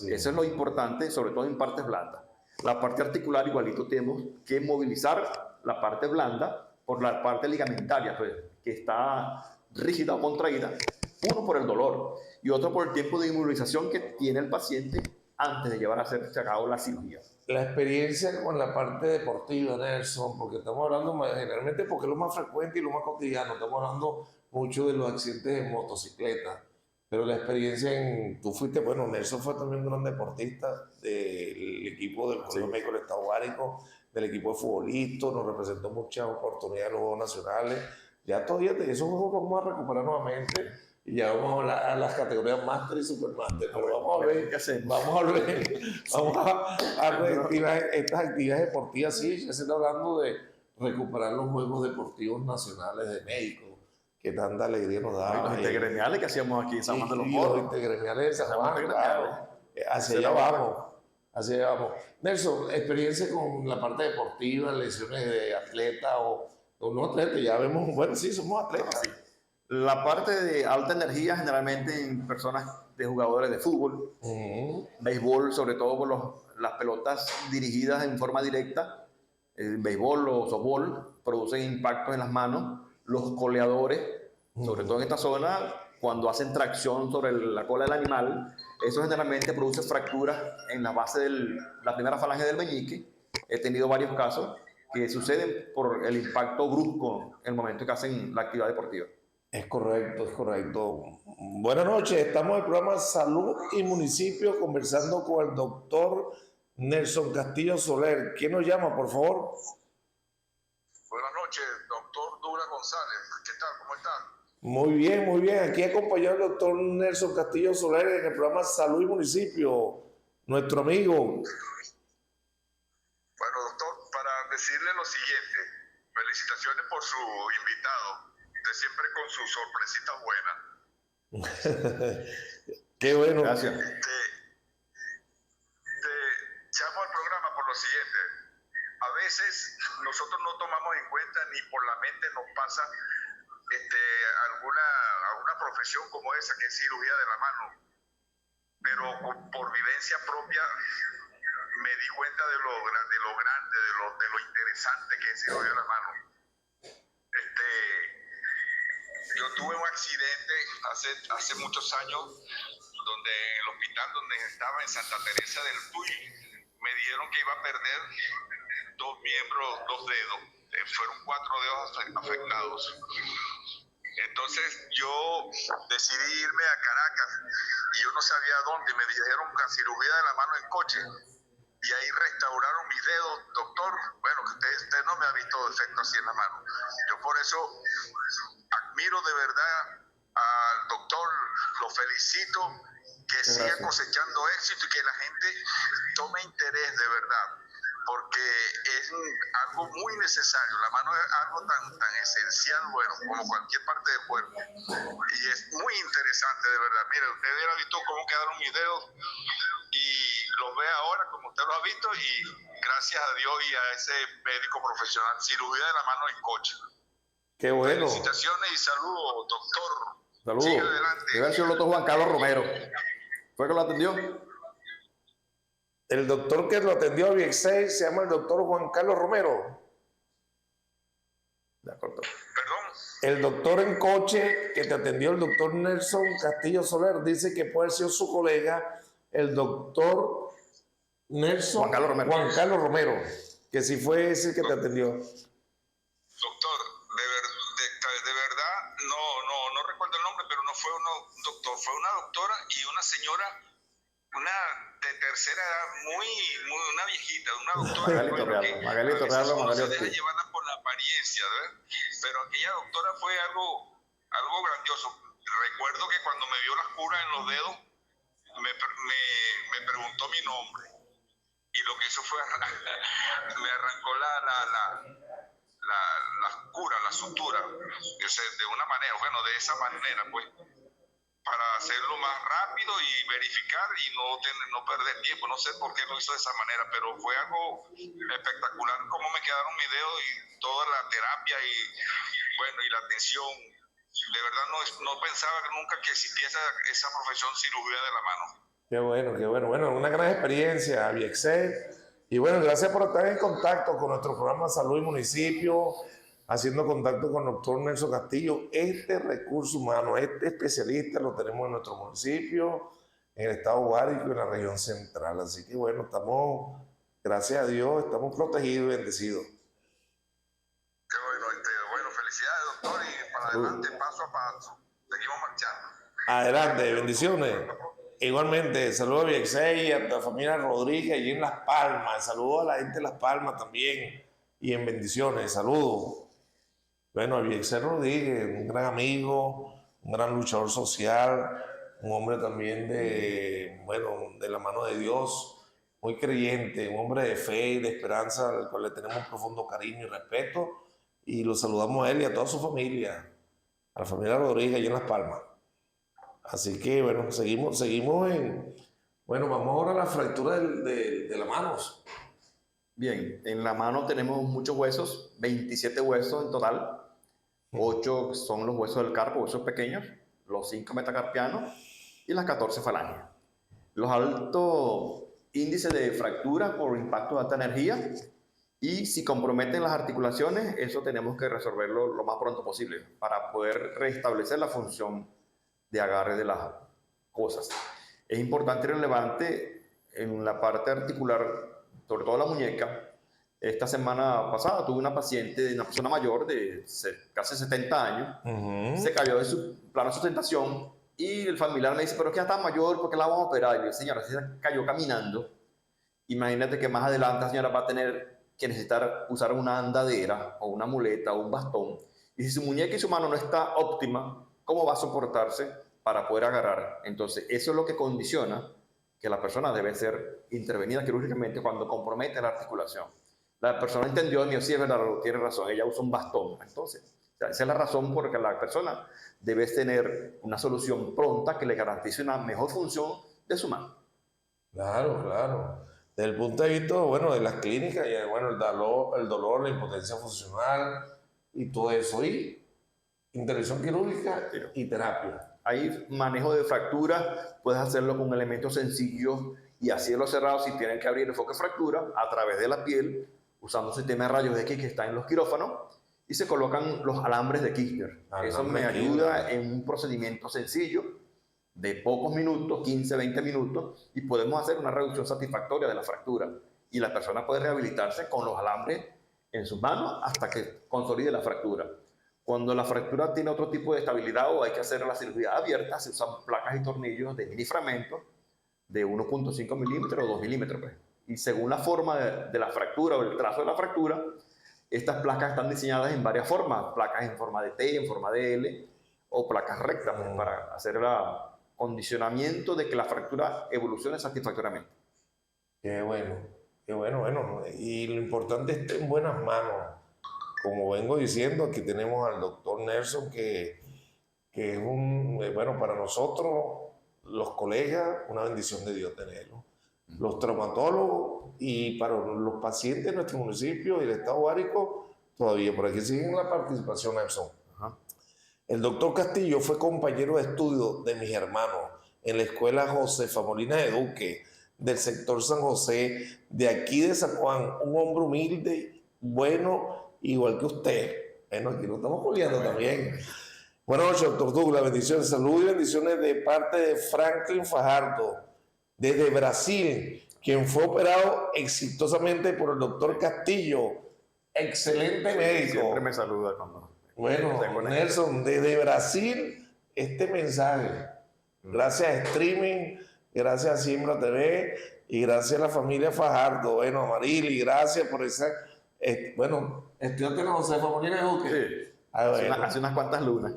Eso es lo importante, sobre todo en partes blandas. La parte articular igualito tenemos que movilizar la parte blanda por la parte ligamentaria, pues, que está rígida o contraída, uno por el dolor y otro por el tiempo de inmovilización que tiene el paciente antes de llevar a hacerse a cabo la cirugía. La experiencia con la parte deportiva, Nelson, porque estamos hablando generalmente porque es lo más frecuente y lo más cotidiano, estamos hablando mucho de los accidentes de motocicleta, pero la experiencia tú fuiste, bueno, Nelson fue también un gran deportista del equipo del Colegio Médico del Estado Guárico, del equipo de futbolistas, nos representó muchas oportunidades en los Juegos Nacionales, ya todavía esos juegos vamos a recuperar nuevamente y ya vamos a las categorías Master y Supermaster, pero vamos a ver, reactivar estas actividades deportivas, sí, ya se está hablando de recuperar los Juegos Deportivos Nacionales de México, que tanta alegría nos da. Los intergremiales que hacíamos aquí en San Juan de los Morros. Los intergremiales de San Juan, claro. Hacia allá vamos. Nelson, experiencia con la parte deportiva, lesiones de atleta o no atleta, ya vemos, bueno, sí, somos atletas. Sí. La parte de alta energía generalmente en personas de jugadores de fútbol, béisbol, sobre todo por las pelotas dirigidas en forma directa, el béisbol o softball producen impactos en las manos, los coleadores, sobre todo en esta zona, cuando hacen tracción sobre la cola del animal, eso generalmente produce fracturas en la base de la primera falange del meñique. He tenido varios casos que suceden por el impacto brusco en el momento que hacen la actividad deportiva. Es correcto, es correcto. Buenas noches, estamos en el programa Salud y Municipio conversando con el doctor Nelson Castillo Soler. ¿Quién nos llama, por favor? Buenas noches, doctor Dura González. ¿Qué tal? ¿Cómo está? Muy bien, muy bien. Aquí acompañado el doctor Nelson Castillo Soler en el programa Salud y Municipio, nuestro amigo. Bueno, doctor, para decirle lo siguiente, felicitaciones por su invitado, de siempre con sus sorpresitas buenas. Qué bueno. Gracias. Llamo al programa por lo siguiente. A veces nosotros no tomamos en cuenta ni por la mente nos pasa alguna profesión como esa que es cirugía de la mano, pero por vivencia propia me di cuenta de lo grande, de lo interesante que es cirugía de la mano. Yo tuve un accidente hace muchos años donde en el hospital donde estaba en Santa Teresa del Tuy me dijeron que iba a perder 2 miembros, 2 dedos. Fueron 4 dedos afectados. Entonces yo decidí irme a Caracas y yo no sabía dónde. Me dijeron una cirugía de la mano en coche y ahí restauraron mis dedos. Doctor, bueno, que usted no me ha visto defecto así en la mano. Yo por eso admiro de verdad al doctor, lo felicito, que siga cosechando éxito y que la gente tome interés de verdad, porque es algo muy necesario. La mano es algo tan esencial, bueno, como cualquier parte del cuerpo, y es muy interesante de verdad. Mire, usted hubiera visto cómo quedaron mis dedos y los ve ahora como usted los ha visto, y gracias a Dios y a ese médico profesional, cirugía de la mano en coche. Qué bueno. Felicitaciones y saludos, doctor. Saludos. Sigue adelante. Debe haber sido el doctor Juan Carlos Romero. ¿Fue que lo atendió? El doctor que lo atendió a Viexey se llama el doctor Juan Carlos Romero. De acuerdo. Perdón. El doctor en coche que te atendió, el doctor Nelson Castillo Soler, dice que puede ser su colega, el doctor Nelson Juan Carlos Romero, que si fue ese que te atendió. Doctor, de verdad, no recuerdo el nombre, pero no fue un doctor, fue una doctora y una señora, una de tercera edad, una viejita, una doctora. Magalito Real, no se deja llevar por la apariencia, ¿verdad? Pero aquella doctora fue algo grandioso. Recuerdo que cuando me vio las curas en los dedos, me preguntó mi nombre. Y lo que hizo fue, me arrancó las curas, la sutura, de una manera, bueno, de esa manera, pues, para hacerlo más rápido y verificar y no perder tiempo. No sé por qué lo hizo de esa manera, pero fue algo espectacular cómo me quedaron mis dedos y toda la terapia y, bueno, y la atención. De verdad no pensaba nunca que existiese esa profesión cirugía de la mano. Qué bueno, qué bueno. Bueno, una gran experiencia, Viexey. Y bueno, gracias por estar en contacto con nuestro programa Salud y Municipio, haciendo contacto con el doctor Nelson Castillo. Este recurso humano, este especialista lo tenemos en nuestro municipio. en el estado Guárico y en la región central. Así que bueno, estamos, gracias a Dios, estamos protegidos y bendecidos. Qué bueno, bueno, felicidades, doctor, y para adelante, paso a paso. Seguimos marchando. Adelante, bendiciones. Igualmente, saludos a Viexey y a la familia Rodríguez allí en Las Palmas. Saludos a la gente de Las Palmas también. Y en bendiciones, saludos. Bueno, a Viexey Rodríguez, un gran amigo, un gran luchador social, un hombre también de la mano de Dios, muy creyente, un hombre de fe y de esperanza, al cual le tenemos un profundo cariño y respeto. Y lo saludamos a él y a toda su familia, a la familia Rodríguez allí en Las Palmas. Así que, bueno, seguimos en... Bueno, vamos ahora a la fractura de las manos. Bien, en la mano tenemos muchos huesos, 27 huesos en total. 8 son los huesos del carpo, huesos pequeños, los 5 metacarpianos y las 14 falanges. Los altos índices de fractura por impacto de alta energía, y si comprometen las articulaciones, eso tenemos que resolverlo lo más pronto posible para poder restablecer la función de agarre de las cosas. Es importante y relevante en la parte articular, sobre todo la muñeca. Esta semana pasada tuve una paciente, una persona mayor de casi 70 años, se cayó de su plano de sustentación y el familiar me dice, pero es que ya está mayor, ¿por qué la vamos a operar? Y le digo, señora, se cayó caminando. Imagínate que más adelante la señora va a tener que necesitar usar una andadera o una muleta o un bastón. Y si su muñeca y su mano no está óptima, ¿cómo va a soportarse para poder agarrar? Entonces, eso es lo que condiciona que la persona debe ser intervenida quirúrgicamente cuando compromete la articulación. La persona entendió, mío, sí es verdad, tiene razón, ella usa un bastón. Entonces, esa es la razón por la que la persona debe tener una solución pronta que le garantice una mejor función de su mano. Claro, claro. Desde el punto de vista, bueno, de las clínicas, y, bueno, el dolor, la impotencia funcional y todo eso, y intervención quirúrgica y terapia. Hay manejo de fractura, puedes hacerlo con elementos sencillos y a cielo cerrado si tienen que abrir el foco de fractura a través de la piel, usando un sistema de rayos X que está en los quirófanos, y se colocan los alambres de Kirchner. Eso me ayuda en un procedimiento sencillo de pocos minutos, 15, 20 minutos, y podemos hacer una reducción satisfactoria de la fractura. Y la persona puede rehabilitarse con los alambres en sus manos hasta que consolide la fractura. Cuando la fractura tiene otro tipo de estabilidad o hay que hacer la cirugía abierta, se usan placas y tornillos de mini fragmentos de 1.5 milímetros o 2 milímetros. Pues. Y según la forma de la fractura o el trazo de la fractura, estas placas están diseñadas en varias formas, placas en forma de T, en forma de L o placas rectas pues, para hacer el condicionamiento de que la fractura evolucione satisfactoriamente. Qué bueno, bueno. Y lo importante es estar en buenas manos. Como vengo diciendo, aquí tenemos al doctor Nelson, que es bueno, para nosotros, los colegas, una bendición de Dios tenerlo. Los traumatólogos y para los pacientes de nuestro municipio y el estado Guárico, todavía por aquí siguen la participación, Nelson. El doctor Castillo fue compañero de estudio de mis hermanos en la escuela Josefa Molina de Duque, del sector San José, de aquí de San Juan, un hombre humilde, bueno, igual que usted. Bueno, aquí lo estamos cuidando también. Buenas noches, doctor Douglas. Bendiciones, salud y bendiciones de parte de Franklin Fajardo, desde Brasil, quien fue operado exitosamente por el doctor Castillo. Excelente médico. Siempre me saluda cuando... Bueno, Nelson, desde Brasil, este mensaje. Gracias a Streaming, gracias a Siembra TV y gracias a la familia Fajardo. Bueno, Marili, gracias por esa... bueno, estudiante de la Josefa Molina de Duque. Sí, bueno. hace unas cuantas lunas.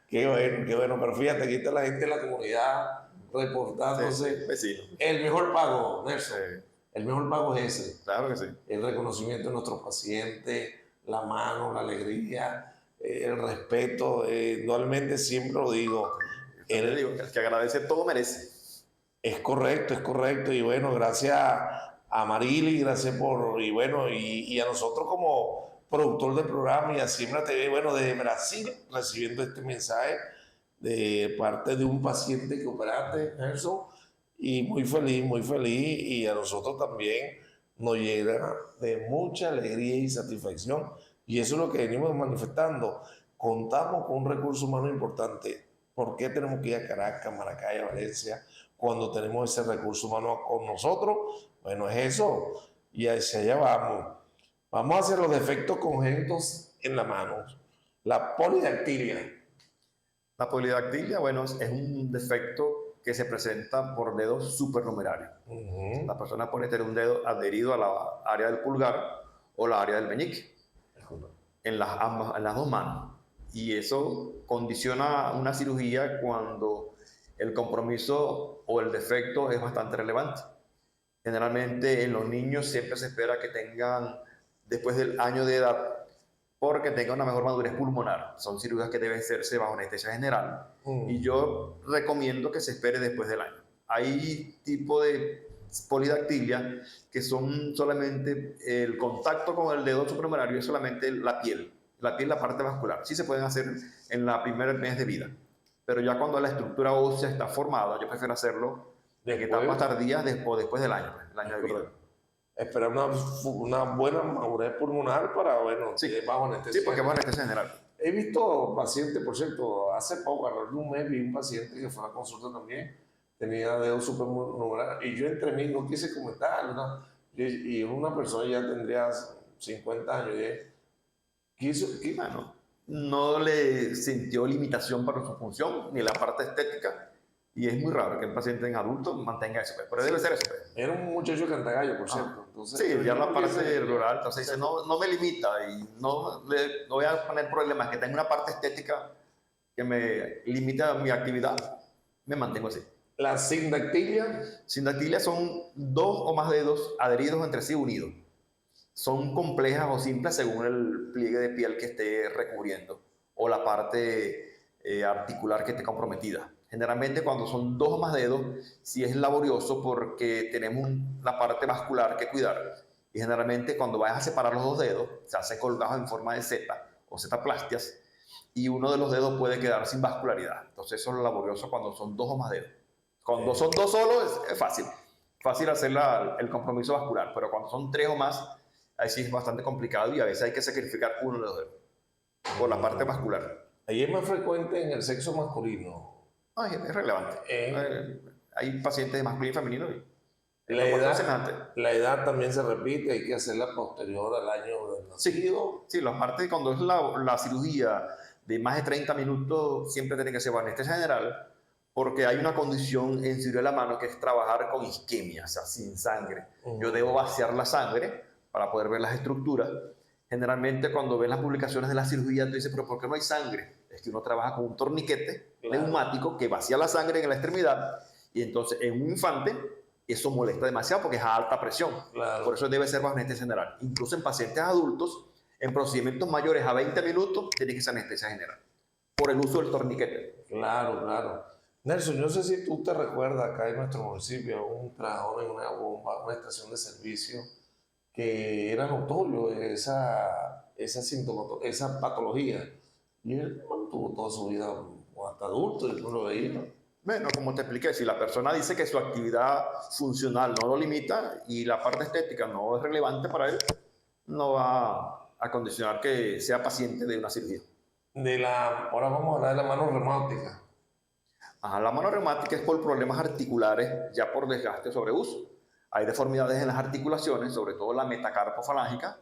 Qué bueno, pero fíjate, aquí está la gente de la comunidad reportándose. Sí, vecino. El mejor pago, Nelson, el mejor pago es ese. Claro que sí. El reconocimiento de nuestros pacientes, la mano, la alegría, el respeto, indudablemente siempre lo digo. El que agradece todo merece. Es correcto, y bueno, gracias a Marili, gracias y a nosotros como productor del programa y a Siembra TV, bueno, desde Brasil, recibiendo este mensaje de parte de un paciente que operaste, Nelson, y muy feliz, y a nosotros también nos llena de mucha alegría y satisfacción, y eso es lo que venimos manifestando. Contamos con un recurso humano importante, ¿Por qué tenemos que ir a Caracas, Maracay, a Valencia, cuando tenemos ese recurso humano con nosotros? Bueno, es eso. Y hacia allá vamos. Vamos a hacer los defectos congénitos en la mano. La polidactilia. La polidactilia, bueno, es un defecto que se presenta por dedos supernumerarios. La persona puede tener un dedo adherido a la área del pulgar o la área del meñique, en las dos manos. Y eso condiciona una cirugía cuando el compromiso o el defecto es bastante relevante. Generalmente en los niños siempre se espera que tengan, después del año de edad, porque tengan una mejor madurez pulmonar. Son cirugías que deben hacerse bajo anestesia general. Y yo recomiendo que se espere después del año. Hay tipo de polidactilia que son solamente el contacto con el dedo supernumerario, es solamente la piel, la parte vascular. Sí se pueden hacer en la primer mes de vida, pero ya cuando la estructura ósea está formada, yo prefiero hacerlo en etapas tardías después del año, el año de vida. Esperar una buena madurez pulmonar para, bueno, bajo anestesia. Sí, porque es bajo anestesia general. He visto pacientes, por cierto, hace poco, alrededor de un mes, vi un paciente que fue a la consulta también, tenía dedos supernumerares, y yo entre mí no quise comentar, ¿no? Y una persona ya tendría 50 años, Bueno, no le sintió limitación para su función, ni la parte estética, y es muy raro que un paciente en adulto mantenga eso, pero debe ser eso. Era un muchacho de Cantagallo, por cierto. Entonces, sí, ya la parte rural, entonces dice, no me limita y no voy a poner problemas, que tenga una parte estética que me limita mi actividad, me mantengo así. La sindactilia. Sindactilia son dos o más dedos adheridos entre sí unidos. Son complejas o simples según el pliegue de piel que esté recubriendo o la parte articular que esté comprometida. Generalmente cuando son dos o más dedos, sí es laborioso porque tenemos la parte vascular que cuidar. Y generalmente cuando vayas a separar los dos dedos, se hace colgados en forma de Z o zetaplastias, y uno de los dedos puede quedar sin vascularidad. Entonces eso es lo laborioso cuando son dos o más dedos. Cuando son dos solos es fácil hacer el compromiso vascular, pero cuando son tres o más, ahí sí es bastante complicado y a veces hay que sacrificar uno de los dedos por la parte vascular. Ahí es más frecuente en el sexo masculino. Es relevante. Hay pacientes de masculino y femenino. La edad también se repite, hay que hacerla posterior al año del nacido. Sí, la parte cuando es la cirugía de más de 30 minutos siempre tiene que ser bajo anestesia general, porque hay una condición en cirugía de la mano que es trabajar con isquemia, o sea, sin sangre. Yo debo vaciar la sangre para poder ver las estructuras. Generalmente cuando ven las publicaciones de la cirugía, tú dices, pero ¿por qué no hay sangre? Es que uno trabaja con un torniquete neumático que vacía la sangre en la extremidad, y entonces en un infante eso molesta demasiado porque es a alta presión. Por eso debe ser bajo anestesia general. Incluso en pacientes adultos, en procedimientos mayores a 20 minutos, tiene que ser anestesia general por el uso del torniquete. Claro. Nelson, yo no sé si tú te recuerdas acá en nuestro municipio un trabajador en una bomba, una estación de servicio, que era notorio esa patología. Y él mantuvo toda su vida hasta adulto y no lo veía. Bueno, como te expliqué, si la persona dice que su actividad funcional no lo limita y la parte estética no es relevante para él, no va a condicionar que sea paciente de una cirugía. Ahora vamos a hablar de la mano reumática. La mano reumática es por problemas articulares, ya por desgaste o sobreuso. Hay deformidades en las articulaciones, sobre todo la metacarpofalángica,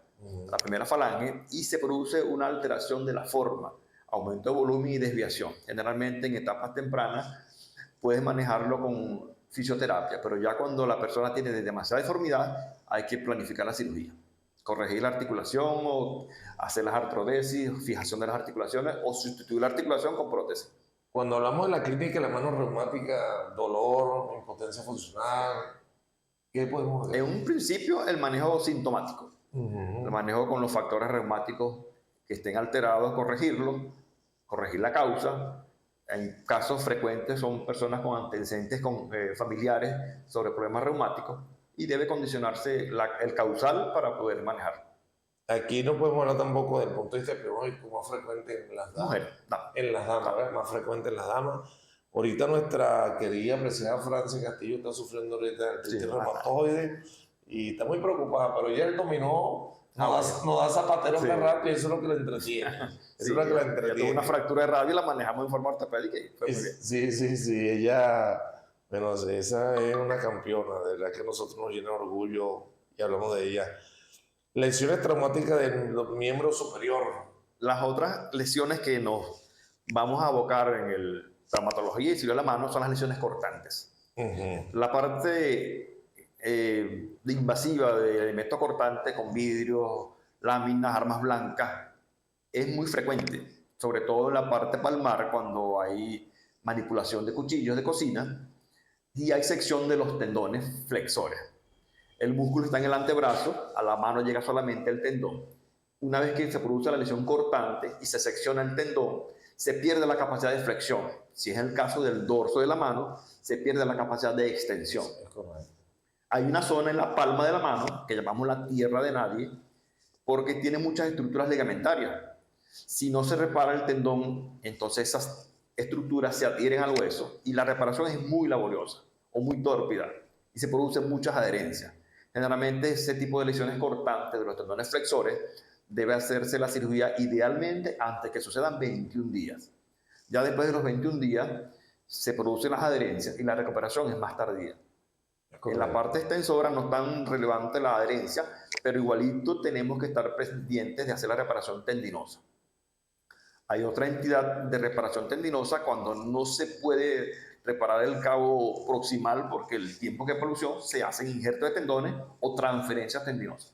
la primera falange, y se produce una alteración de la forma, aumento de volumen y desviación. Generalmente en etapas tempranas puedes manejarlo con fisioterapia, pero ya cuando la persona tiene demasiada deformidad hay que planificar la cirugía. Corregir la articulación o hacer las artrodesis, fijación de las articulaciones o sustituir la articulación con prótesis. Cuando hablamos de la clínica de la mano reumática, dolor, impotencia funcional, ¿qué podemos hacer? En un principio el manejo sintomático, el manejo con los factores reumáticos que estén alterados, corregir la causa. En casos frecuentes son personas con antecedentes familiares sobre problemas reumáticos y debe condicionarse el causal para poder manejar. Aquí no podemos hablar tampoco del punto de vista epidemiológico más frecuente en las damas. Mujeres, en las damas, ¿verdad? Más frecuente en las damas. Ahorita nuestra querida presidenta Francis Castillo está sufriendo ahorita artritis reumatoide y está muy preocupada, pero ya él dominó No da zapatero Sí. más rápido, eso es lo que lo entretiene. Eso Sí, es lo que lo ella tuvo entretiene. una fractura de radio y la manejamos en forma ortopédica y fue muy bien. Sí, ella, bueno, esa es una campeona, de verdad que nosotros nos llena de orgullo y hablamos de ella. Lesiones traumáticas del miembro superior. Las otras lesiones que nos vamos a abocar en el traumatología y cirugía de la mano son las lesiones cortantes. La parte invasiva de elemento cortante con vidrio, láminas, armas blancas, es muy frecuente, sobre todo en la parte palmar cuando hay manipulación de cuchillos de cocina y hay sección de los tendones flexores. El músculo está en el antebrazo, a la mano llega solamente el tendón. Una vez que se produce la lesión cortante y se secciona el tendón, se pierde la capacidad de flexión. Si es el caso del dorso de la mano, se pierde la capacidad de extensión. Es correcto. Hay una zona en la palma de la mano que llamamos la tierra de nadie porque tiene muchas estructuras ligamentarias. Si no se repara el tendón, entonces esas estructuras se adhieren al hueso y la reparación es muy laboriosa o muy tórpida y se producen muchas adherencias. Generalmente ese tipo de lesiones cortantes de los tendones flexores debe hacerse la cirugía idealmente antes que sucedan 21 días. Ya después de los 21 días se producen las adherencias y la recuperación es más tardía. En la parte extensora no es tan relevante la adherencia, pero igualito tenemos que estar pendientes de hacer la reparación tendinosa. Hay otra entidad de reparación tendinosa cuando no se puede reparar el cabo proximal porque el tiempo que produjo se hacen injertos de tendones o transferencias tendinosas.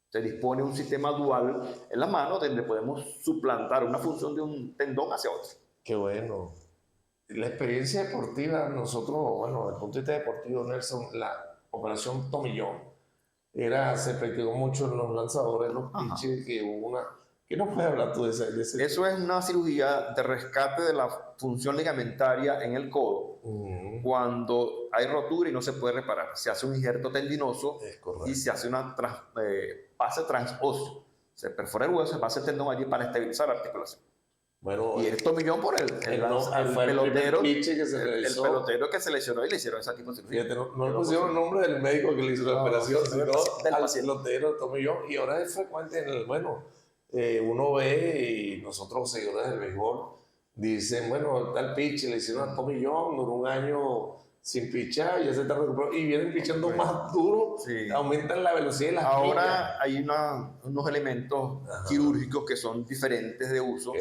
Se dispone un sistema dual en la mano donde podemos suplantar una función de un tendón hacia otro. Qué bueno. La experiencia deportiva, nosotros, bueno, desde el punto de vista deportivo, Nelson, la operación tomillón, se practicó mucho en los lanzadores, los pitches, que hubo una... ¿Qué nos puedes hablar tú de ese? Eso es una cirugía de rescate de la función ligamentaria en el codo cuando hay rotura y no se puede reparar. Se hace un injerto tendinoso y se hace una pase transóseo. Se perfora el hueso, se pasa el tendón allí para estabilizar la articulación. Bueno, Y el tomillón por el pelotero, el pelotero que se lesionó y le hicieron ese tipo de cirugía. Fíjate, no le pusieron el nombre del médico que le hizo la operación, sino del al paciente. pelotero, tomillón. Y ahora es frecuente uno ve y nosotros seguidores del béisbol dicen, bueno, tal pitch le hicieron a tomillón, duró un año sin pichar, ya se está recuperando y vienen pichando más duro, aumentan la velocidad de las Ahora hay unos elementos quirúrgicos que son diferentes de uso,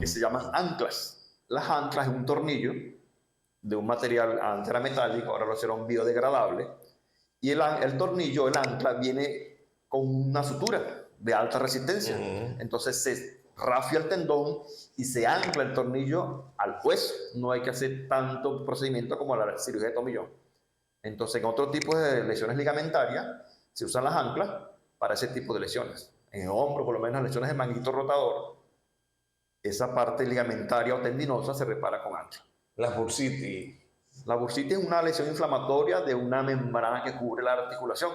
que se llaman anclas. Las anclas es un tornillo de un material, antes era metálico, ahora lo hicieron biodegradable, y el tornillo, el ancla, viene con una sutura de alta resistencia. Entonces se rafia el tendón y se ancla el tornillo al hueso. No hay que hacer tanto procedimiento como la cirugía de tomillón. Entonces, en otro tipo de lesiones ligamentarias se usan las anclas para ese tipo de lesiones. En el hombro, por lo menos, lesiones de manguito rotador, esa parte ligamentaria o tendinosa se repara con ancla. La bursitis. La bursitis es una lesión inflamatoria de una membrana que cubre la articulación.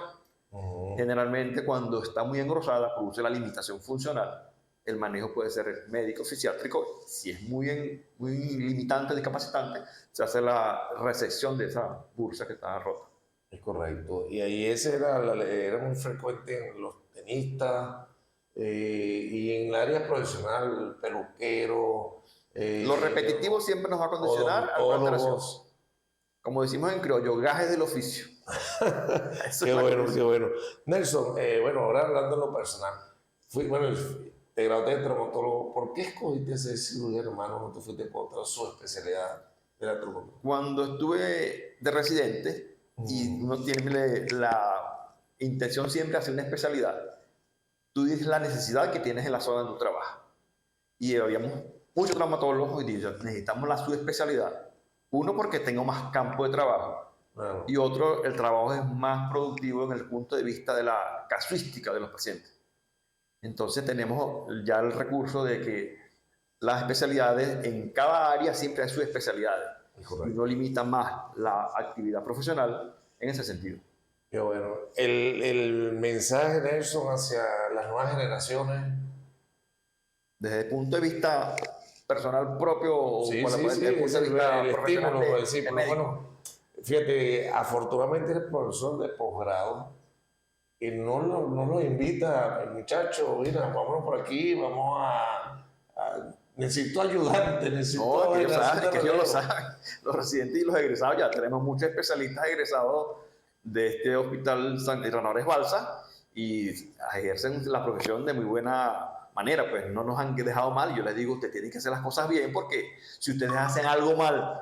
Generalmente cuando está muy engrosada produce la limitación funcional. El manejo puede ser médico, fisiátrico. Si es muy limitante, discapacitante, se hace la resección de esa bursa que está rota. Es correcto. Y ahí ese era muy frecuente en los tenistas y en el área profesional, peluquero. Lo repetitivo siempre nos va a condicionar a la alteración. Como decimos en criollo, gajes del oficio. Qué bueno. Nelson, ahora hablando en lo personal, te graduaste de traumatólogo. ¿Por qué escogiste ser cirujano, hermano? ¿No te fuiste por otra subespecialidad de la traumatología? Cuando estuve de residente y uno tiene la intención siempre de hacer una especialidad, tú dices la necesidad que tienes en la zona donde tú trabajas. Y habíamos muchos traumatólogos y necesitamos la subespecialidad. Uno, porque tengo más campo de trabajo. Bueno. Y otro, el trabajo es más productivo en el punto de vista de la casuística de los pacientes. Entonces tenemos ya el recurso de que las especialidades, en cada área siempre hay sus especialidades. Y no limita más la actividad profesional en ese sentido. Qué bueno. El mensaje, Nelson, hacia las nuevas generaciones. Desde el punto de vista personal propio, Sí, desde el punto de el vista estímulo, de médico. bueno, fíjate, afortunadamente eres profesor de posgrado y no lo invita, muchachos, mira, vámonos por aquí, necesito ayudante, necesito... No, que ellos lo relevo. saben. Los residentes y los egresados, ya tenemos muchos especialistas egresados de este hospital San Honores Balsa y ejercen la profesión de muy buena manera, pues no nos han dejado mal. Yo les digo, ustedes tienen que hacer las cosas bien, porque si ustedes hacen algo mal,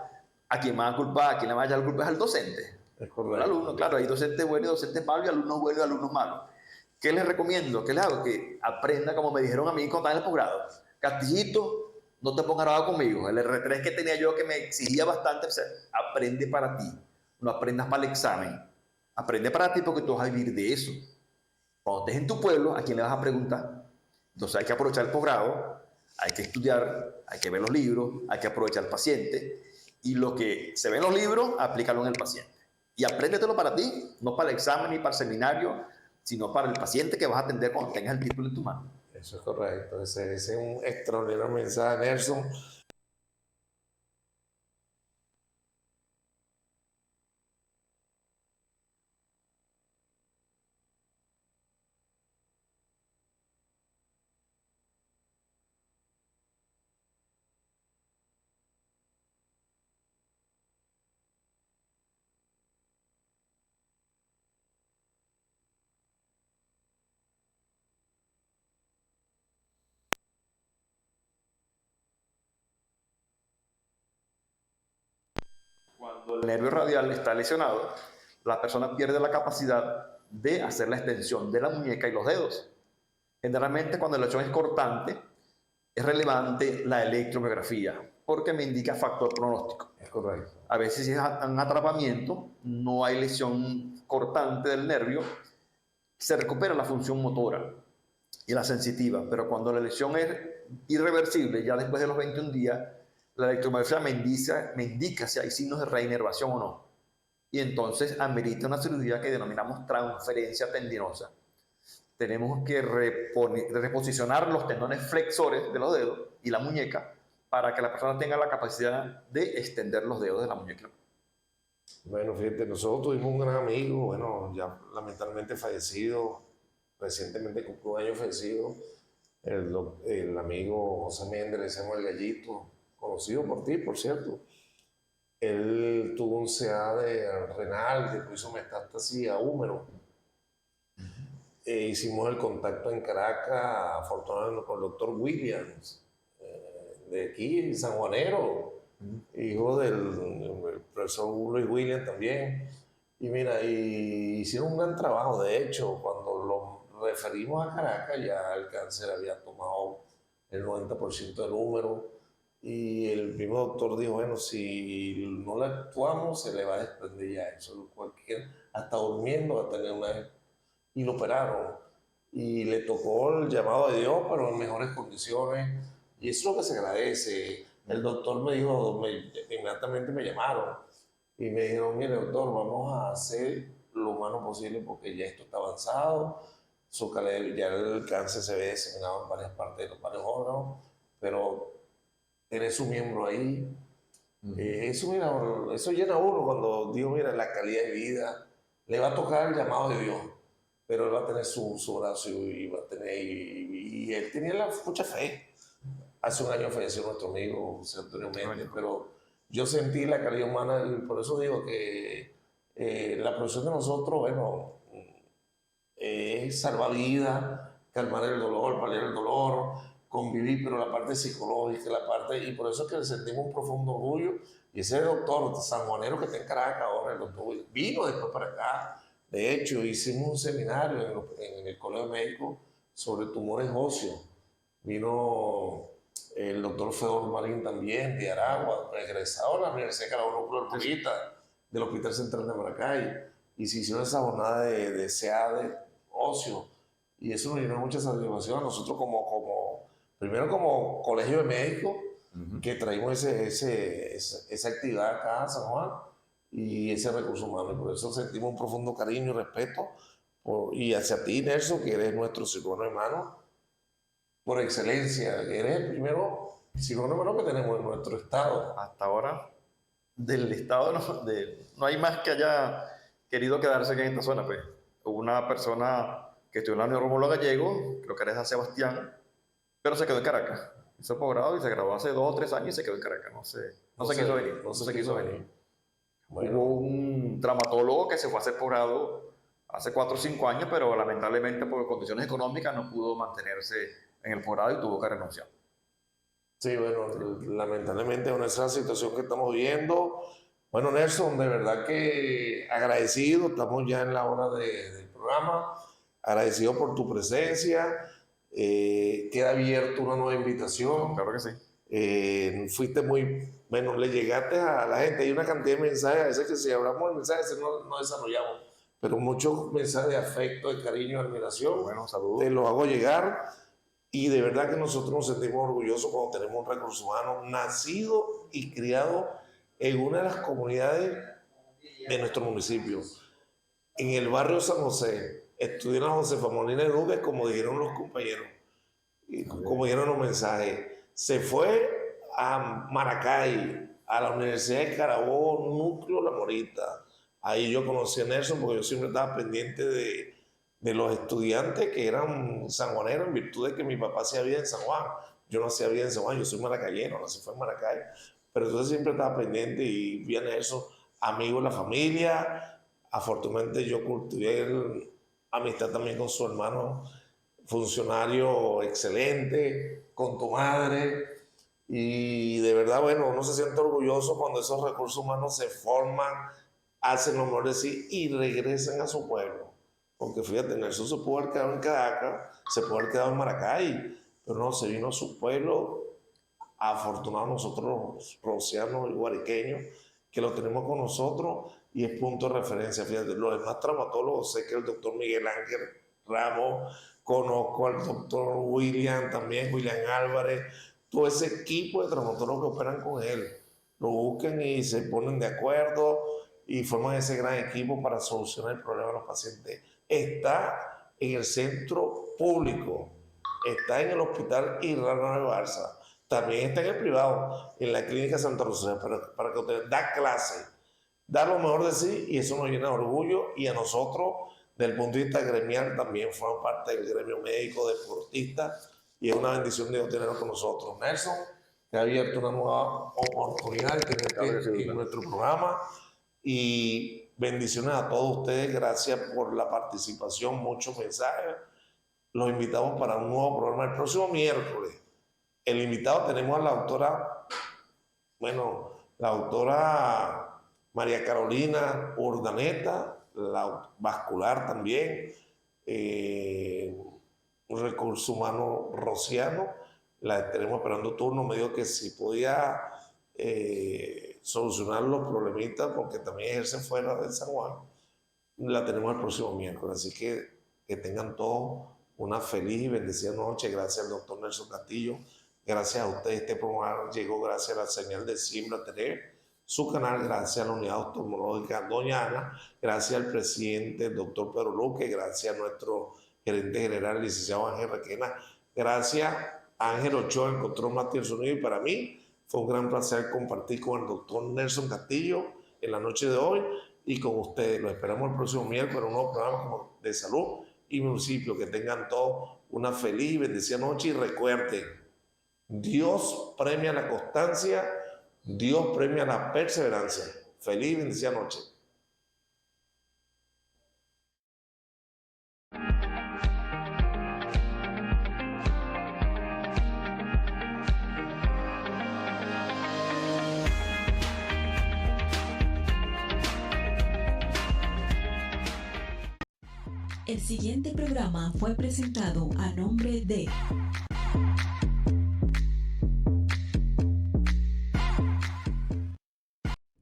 ¿a quién van a culpar? ¿A quién le va a echar la culpa? Es al docente. Es El correcto. alumno, claro, hay docentes buenos y docentes malos, y alumnos buenos y alumnos malos. ¿Qué les recomiendo? ¿Qué les hago? Que aprenda, como me dijeron a mí cuando estaba en el posgrado. Castillito, no te pongas bravo conmigo. El R3 que tenía yo, que me exigía bastante, o sea, aprende para ti. No aprendas para el examen. Aprende para ti, porque tú vas a vivir de eso. Cuando estés en tu pueblo, ¿a quién le vas a preguntar? Entonces hay que aprovechar el posgrado, hay que estudiar, hay que ver los libros, hay que aprovechar al paciente, y lo que se ve en los libros, aplícalo en el paciente. Y apréndetelo para ti, no para el examen ni para el seminario, sino para el paciente que vas a atender cuando tengas el título en tu mano. Eso es correcto. Ese es un extraordinario mensaje, Nelson. Cuando el nervio radial está lesionado, la persona pierde la capacidad de hacer la extensión de la muñeca y los dedos. Generalmente, cuando la lesión es cortante, es relevante la electromiografía, porque me indica factor pronóstico. Es correcto. A veces, si es un atrapamiento, no hay lesión cortante del nervio, se recupera la función motora y la sensitiva, pero cuando la lesión es irreversible, ya después de los 21 días, la electromiografía me indica si hay signos de reinervación o no. Y entonces amerita una cirugía que denominamos transferencia tendinosa. Tenemos que reposicionar los tendones flexores de los dedos y la muñeca para que la persona tenga la capacidad de extender los dedos de la muñeca. Bueno, fíjate, nosotros tuvimos un gran amigo, bueno, ya lamentablemente fallecido, recientemente cumplió un año fallecido, el amigo José Méndez, le decíamos el Gallito, conocido por ti, por cierto. Él tuvo un CA de renal, después hizo metástasis a húmero. Hicimos el contacto en Caracas, afortunadamente con el doctor Williams, de aquí, sanjuanero, hijo del profesor Luis Williams también. Y mira, hicieron un gran trabajo. De hecho, cuando lo referimos a Caracas, ya el cáncer había tomado el 90% del número. Y el mismo doctor dijo, bueno, si no le actuamos, se le va a desprender ya eso. Hasta durmiendo va a tener una... Y lo operaron. Y le tocó el llamado de Dios, pero en mejores condiciones. Y eso es lo que se agradece. El doctor me dijo, inmediatamente me llamaron. Y me dijeron, mire doctor, vamos a hacer lo humano posible porque ya esto está avanzado. Ya el cáncer se ve diseminado en varias partes de los varios órganos. Pero tener su miembro ahí, eso llena a uno cuando Dios, mira, la calidad de vida, le va a tocar el llamado de Dios, pero él va a tener su brazo y va a tener, y él tenía mucha fe. Hace un año falleció nuestro amigo José Antonio Méndez, pero yo sentí la calidad humana, y por eso digo que la profesión de nosotros, bueno, es salvar vidas, calmar el dolor, paliar el dolor, convivir, pero la parte psicológica, y por eso es que sentimos un profundo orgullo. Y ese doctor sanjuanero que está en Caracas ahora, el doctor vino después para acá. De hecho, hicimos un seminario en el Colegio Médico sobre tumores óseos. Vino el doctor Fedor Marín también, de Aragua, regresado a la Universidad de Carabobo del Hospital Central de Maracay. Y se hicieron esa jornada de CA de óseo. Y eso nos llenó mucha satisfacción a nosotros primero como colegio de médicos, que traímos esa actividad acá a San Juan y ese recurso humano. Y por eso sentimos un profundo cariño y respeto y hacia ti, Nelson, que eres nuestro cirujano hermano por excelencia. Eres el primero cirujano hermano que tenemos en nuestro estado. Hasta ahora, del estado no hay más que haya querido quedarse aquí en esta zona, pues. una persona que estudió en la Unión Rómulo Gallego, creo que era de San Sebastián, pero se quedó en Caracas. Hizo posgrado y se graduó hace 2 o 3 años y se quedó en Caracas. No se quiso venir. No se quiso venir. Bueno. Hubo un traumatólogo que se fue a hacer posgrado hace 4 o 5 años, pero lamentablemente por condiciones económicas no pudo mantenerse en el posgrado y tuvo que renunciar. Sí, bueno, lamentablemente con esa situación que estamos viviendo. Bueno, Nelson, de verdad que agradecido, estamos ya en la hora del programa, agradecido por tu presencia, queda abierta una nueva invitación. Claro que sí. Fuiste muy, bueno, le llegaste a la gente, hay una cantidad de mensajes, a veces que si hablamos de mensajes no desarrollamos, pero muchos mensajes de afecto, de cariño, de admiración, Bueno, saludos. te los hago llegar. Y de verdad que nosotros nos sentimos orgullosos cuando tenemos un recurso humano nacido y criado en una de las comunidades de nuestro municipio. En el barrio San José, estudió en la Josefa Molina de Duque, como dijeron los compañeros, y como dijeron los mensajes. Se fue a Maracay, a la Universidad de Carabobo, Núcleo La Morita. Ahí yo conocí a Nelson porque yo siempre estaba pendiente de los estudiantes que eran sanjuaneros, en virtud de que mi papá hacía vida en San Juan. Yo no hacía vida en San Juan, yo soy maracayeno, nací fue en Maracay. Pero entonces siempre estaba pendiente y vi a Nelson, amigo de la familia. Afortunadamente yo cultivé amistad también con su hermano, funcionario excelente, con tu madre. Y de verdad, bueno, uno se siente orgulloso cuando esos recursos humanos se forman, hacen lo mejor de sí y regresan a su pueblo. Porque fíjate, Nelson se pudo haber quedado en Caracas, se pudo haber quedado en Maracay, pero no, se vino a su pueblo. Afortunados nosotros los rocianos y guariqueños, que lo tenemos con nosotros y es punto de referencia. Fíjate, los demás traumatólogos, sé que el doctor Miguel Ángel Ramos, conozco al doctor William también, William Álvarez, todo ese equipo de traumatólogos que operan con él, lo buscan y se ponen de acuerdo y forman ese gran equipo para solucionar el problema de los pacientes. Está en el centro público, está en el hospital Irrana de Barça, también está en el privado, en la clínica Santa Rosa, para que usted da clase, da lo mejor de sí y eso nos llena de orgullo y a nosotros, desde el punto de vista gremial, también formamos parte del gremio médico, deportista y es una bendición de Dios tenerlo con nosotros. Nelson, te ha abierto una nueva oportunidad de tenerte en nuestro programa y bendiciones a todos ustedes, gracias por la participación, muchos mensajes. Los invitamos para un nuevo programa el próximo miércoles. El invitado tenemos a la doctora María Carolina Urdaneta, la vascular también, un recurso humano rociano. La tenemos esperando turno, me dijo que si podía solucionar los problemitas, porque también ejerce fuera de San Juan. La tenemos el próximo miércoles, así que tengan todos una feliz y bendecida noche. Gracias al doctor Nelson Castillo, gracias a ustedes. Este programa llegó gracias a la señal de Siembra TV, su canal, gracias a la unidad oftalmológica Doña Ana, gracias al presidente, el doctor Pedro Luque, gracias a nuestro gerente general, el licenciado Ángel Requena, gracias a Ángel Ochoa, el control máster sonido, y para mí fue un gran placer compartir con el doctor Nelson Castillo en la noche de hoy y con ustedes. Lo esperamos el próximo miércoles en un nuevo programa de salud y municipio. Que tengan todos una feliz y bendecida noche y recuerden, Dios premia la constancia, Dios premia la perseverancia. Feliz y bendecida noche. El siguiente programa fue presentado a nombre de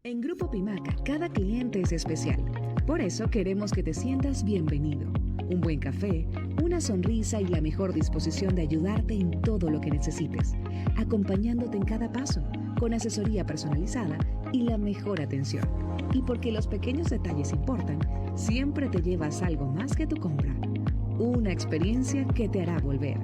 En Grupo Pimaca, cada cliente es especial. Por eso queremos que te sientas bienvenido. Un buen café, una sonrisa y la mejor disposición de ayudarte en todo lo que necesites, acompañándote en cada paso, con asesoría personalizada y la mejor atención. Y porque los pequeños detalles importan, siempre te llevas algo más que tu compra. Una experiencia que te hará volver.